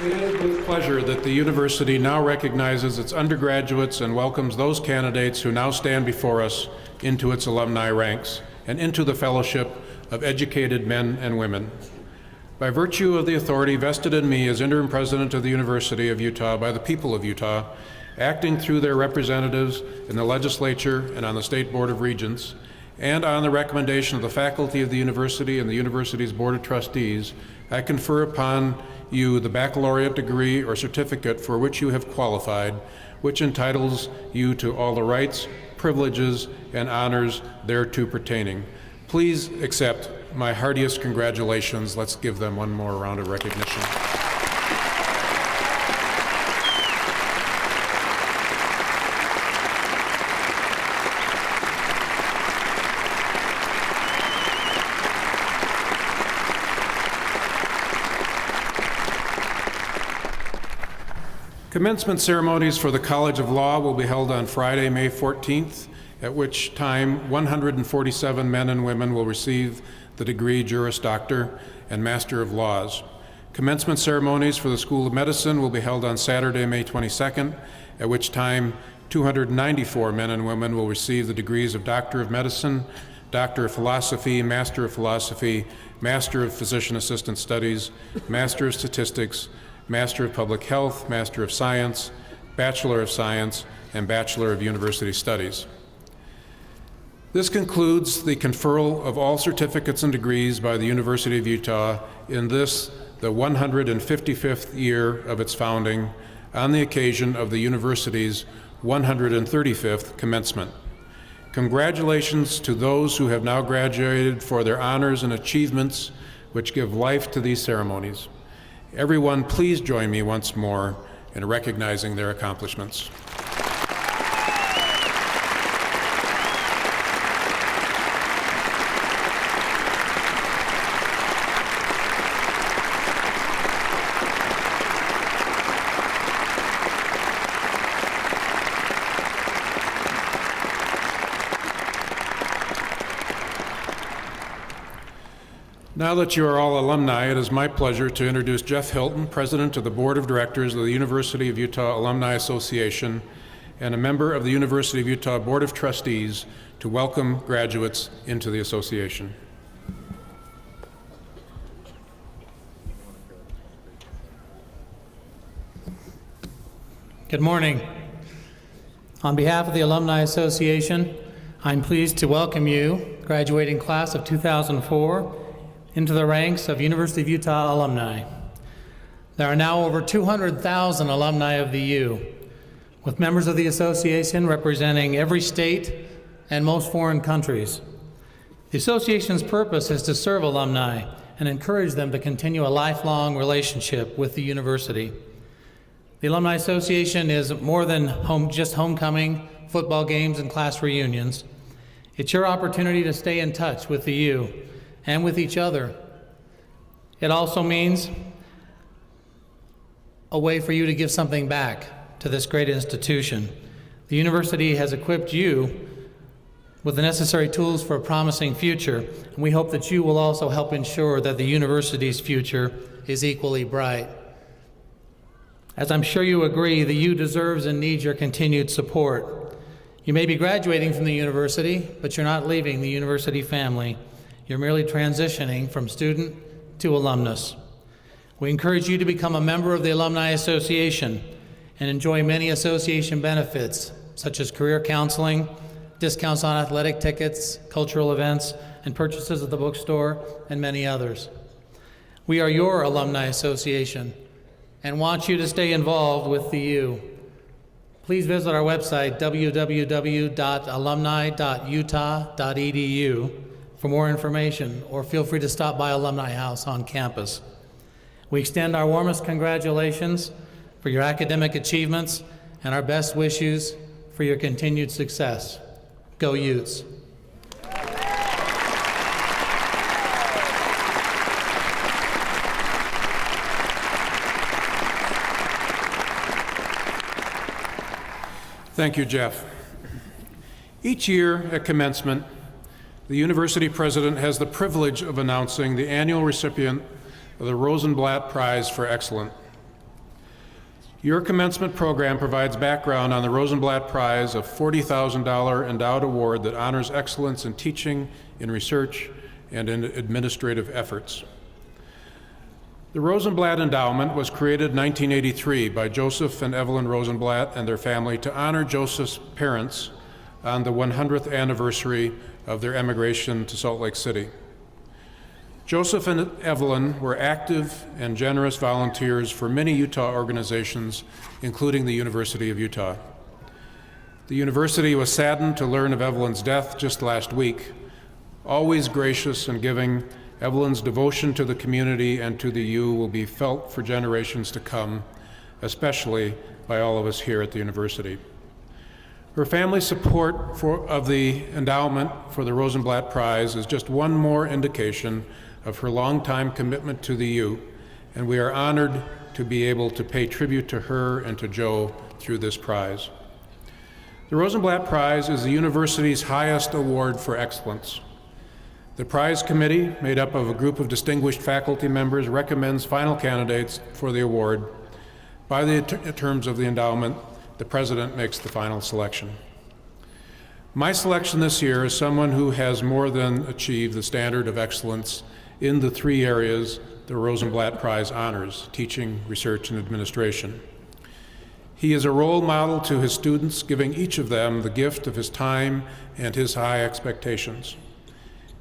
It is with pleasure that the university now recognizes its undergraduates and welcomes those candidates who now stand before us into its alumni ranks and into the fellowship of educated men and women. By virtue of the authority vested in me as interim president of the University of Utah by the people of Utah, acting through their representatives in the legislature and on the State Board of Regents, and on the recommendation of the faculty of the university and the university's Board of Trustees, I confer upon you the baccalaureate degree or certificate for which you have qualified, which entitles you to all the rights, privileges, and honors thereto pertaining. Please accept my heartiest congratulations. Let's give them one more round of recognition. Commencement ceremonies for the College of Law will be held on Friday, May 14th, at which time 147 men and women will receive the degree Juris Doctor and Master of Laws. Commencement ceremonies for the School of Medicine will be held on Saturday, May 22nd, at which time 294 men and women will receive the degrees of Doctor of Medicine, Doctor of Philosophy, Master of Philosophy, Master of Physician Assistant Studies, Master of Statistics, Master of Public Health, Master of Science, Bachelor of Science, and Bachelor of University Studies. This concludes the conferral of all certificates and degrees by the University of Utah in this, the 155th year of its founding, on the occasion of the university's 135th commencement. Congratulations to those who have now graduated for their honors and achievements which give life to these ceremonies. Everyone, please join me once more in recognizing their accomplishments. Now that you are all alumni, it is my pleasure to introduce Jeff Hilton, President of the Board of Directors of the University of Utah Alumni Association and a member of the University of Utah Board of Trustees, to welcome graduates into the association. Good morning. On behalf of the Alumni Association, I'm pleased to welcome you, graduating class of 2004, into the ranks of University of Utah alumni. There are now over 200,000 alumni of the U, with members of the association representing every state and most foreign countries. The association's purpose is to serve alumni and encourage them to continue a lifelong relationship with the university. The Alumni Association is more than just homecoming, football games, and class reunions. It's your opportunity to stay in touch with the U and with each other. It also means a way for you to give something back to this great institution. The university has equipped you with the necessary tools for a promising future, and we hope that you will also help ensure that the university's future is equally bright. As I'm sure you agree, the U deserves and needs your continued support. You may be graduating from the university, but you're not leaving the university family. You're merely transitioning from student to alumnus. We encourage you to become a member of the Alumni Association and enjoy many association benefits, such as career counseling, discounts on athletic tickets, cultural events, and purchases at the bookstore, and many others. We are your alumni association and want you to stay involved with the U. Please visit our website, www.alumni.utah.edu, for more information, or feel free to stop by Alumni House on campus. We extend our warmest congratulations for your academic achievements and our best wishes for your continued success. Go Utes! Thank you, Jeff. Each year at commencement, the university president has the privilege of announcing the annual recipient of the Rosenblatt Prize for Excellence. Your commencement program provides background on the Rosenblatt Prize, a $40,000 endowed award that honors excellence in teaching, in research, and in administrative efforts. The Rosenblatt Endowment was created in 1983 by Joseph and Evelyn Rosenblatt and their family to honor Joseph's parents on the 100th anniversary of their emigration to Salt Lake City. Joseph and Evelyn were active and generous volunteers for many Utah organizations, including the University of Utah. The university was saddened to learn of Evelyn's death just last week. Always gracious and giving, Evelyn's devotion to the community and to the U will be felt for generations to come, especially by all of us here at the university. Her family's support of the endowment for the Rosenblatt Prize is just one more indication of her longtime commitment to the U, and we are honored to be able to pay tribute to her and to Joe through this prize. The Rosenblatt Prize is the university's highest award for excellence. The prize committee, made up of a group of distinguished faculty members, recommends final candidates for the award. By the terms of the endowment, the president makes the final selection. My selection this year is someone who has more than achieved the standard of excellence in the three areas the Rosenblatt Prize honors: teaching, research, and administration. He is a role model to his students, giving each of them the gift of his time and his high expectations.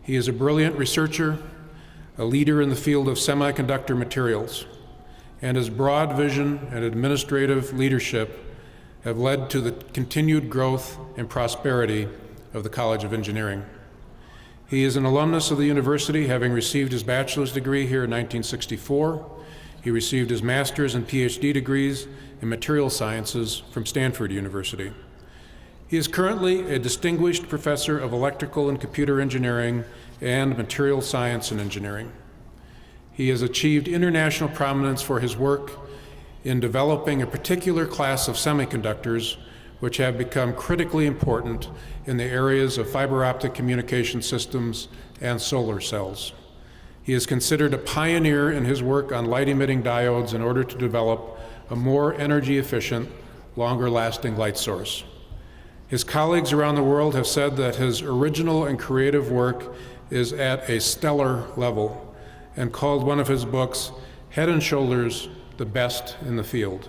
He is a brilliant researcher, a leader in the field of semiconductor materials, and his broad vision and administrative leadership have led to the continued growth and prosperity of the College of Engineering. He is an alumnus of the university, having received his bachelor's degree here in 1964. He received his master's and PhD degrees in material sciences from Stanford University. He is currently a distinguished professor of electrical and computer engineering and material science and engineering. He has achieved international prominence for his work in developing a particular class of semiconductors which have become critically important in the areas of fiber optic communication systems and solar cells. He is considered a pioneer in his work on light-emitting diodes in order to develop a more energy-efficient, longer-lasting light source. His colleagues around the world have said that his original and creative work is at a stellar level, and called one of his books head and shoulders the best in the field.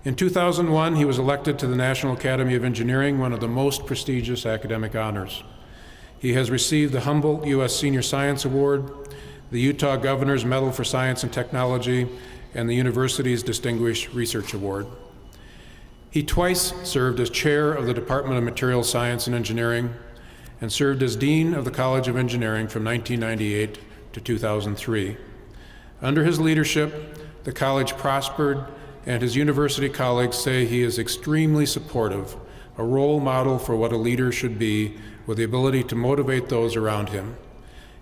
In 2001, he was elected to the National Academy of Engineering, one of the most prestigious academic honors. He has received the Humboldt U.S. Senior Science Award, the Utah Governor's Medal for Science and Technology, and the university's Distinguished Research Award. He twice served as chair of the Department of Materials Science and Engineering and served as dean of the College of Engineering from 1998 to 2003. Under his leadership, the college prospered, and his university colleagues say he is extremely supportive, a role model for what a leader should be, with the ability to motivate those around him.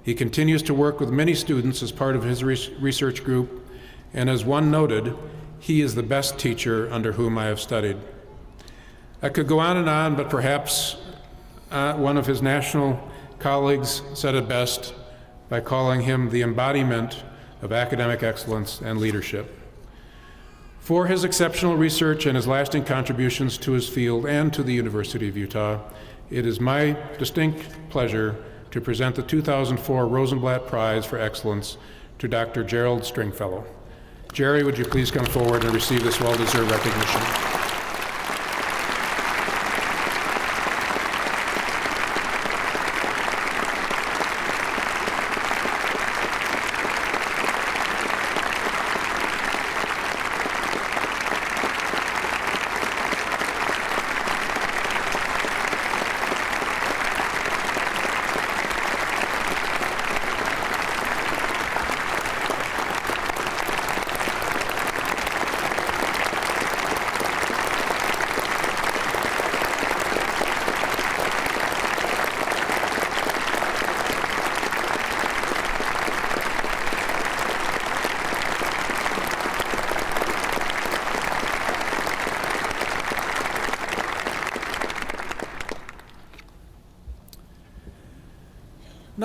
He continues to work with many students as part of his research group, and as one noted, he is the best teacher under whom I have studied. I could go on, but perhaps one of his national colleagues said it best by calling him the embodiment of academic excellence and leadership. For his exceptional research and his lasting contributions to his field and to the University of Utah, it is my distinct pleasure to present the 2004 Rosenblatt Prize for Excellence to Dr. Gerald Stringfellow. Jerry, would you please come forward and receive this well-deserved recognition?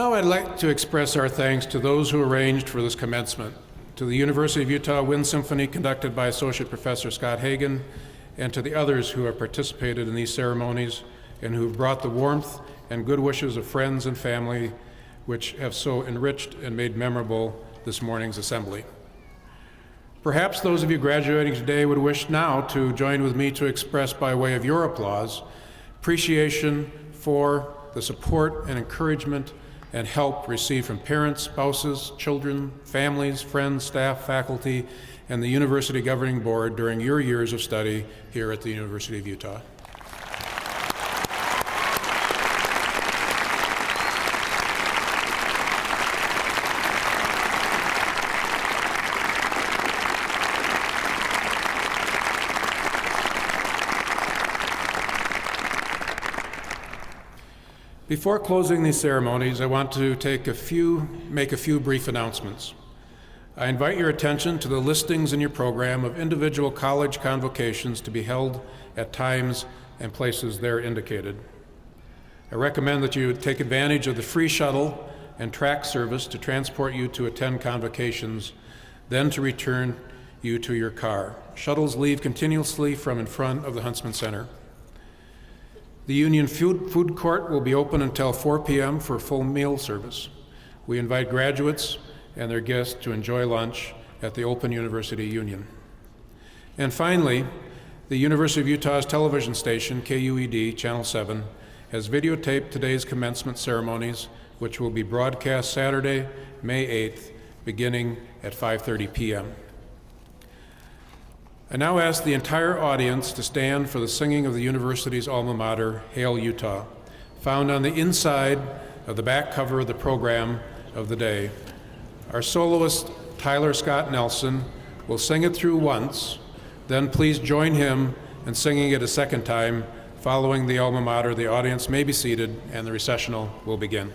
Now I'd like to express our thanks to those who arranged for this commencement, to the University of Utah Wind Symphony conducted by Associate Professor Scott Hagan, and to the others who have participated in these ceremonies and who have brought the warmth and good wishes of friends and family which have so enriched and made memorable this morning's assembly. Perhaps those of you graduating today would wish now to join with me to express, by way of your applause, appreciation for the support and encouragement and help received from parents, spouses, children, families, friends, staff, faculty, and the University Governing Board during your years of study here at the University of Utah. Before closing these ceremonies, I want to make a few brief announcements. I invite your attention to the listings in your program of individual college convocations to be held at times and places there indicated. I recommend that you take advantage of the free shuttle and track service to transport you to attend convocations, then to return you to your car. Shuttles leave continuously from in front of the Huntsman Center. The Union Food Court will be open until 4 p.m. for full meal service. We invite graduates and their guests to enjoy lunch at the Open University Union. And finally, the University of Utah's television station, KUED, Channel 7, has videotaped today's commencement ceremonies, which will be broadcast Saturday, May 8th, beginning at 5:30 p.m. I now ask the entire audience to stand for the singing of the university's alma mater, Hail Utah, found on the inside of the back cover of the program of the day. Our soloist, Tyler Scott Nelson, will sing it through once, then please join him in singing it a second time. Following the alma mater, the audience may be seated and the recessional will begin.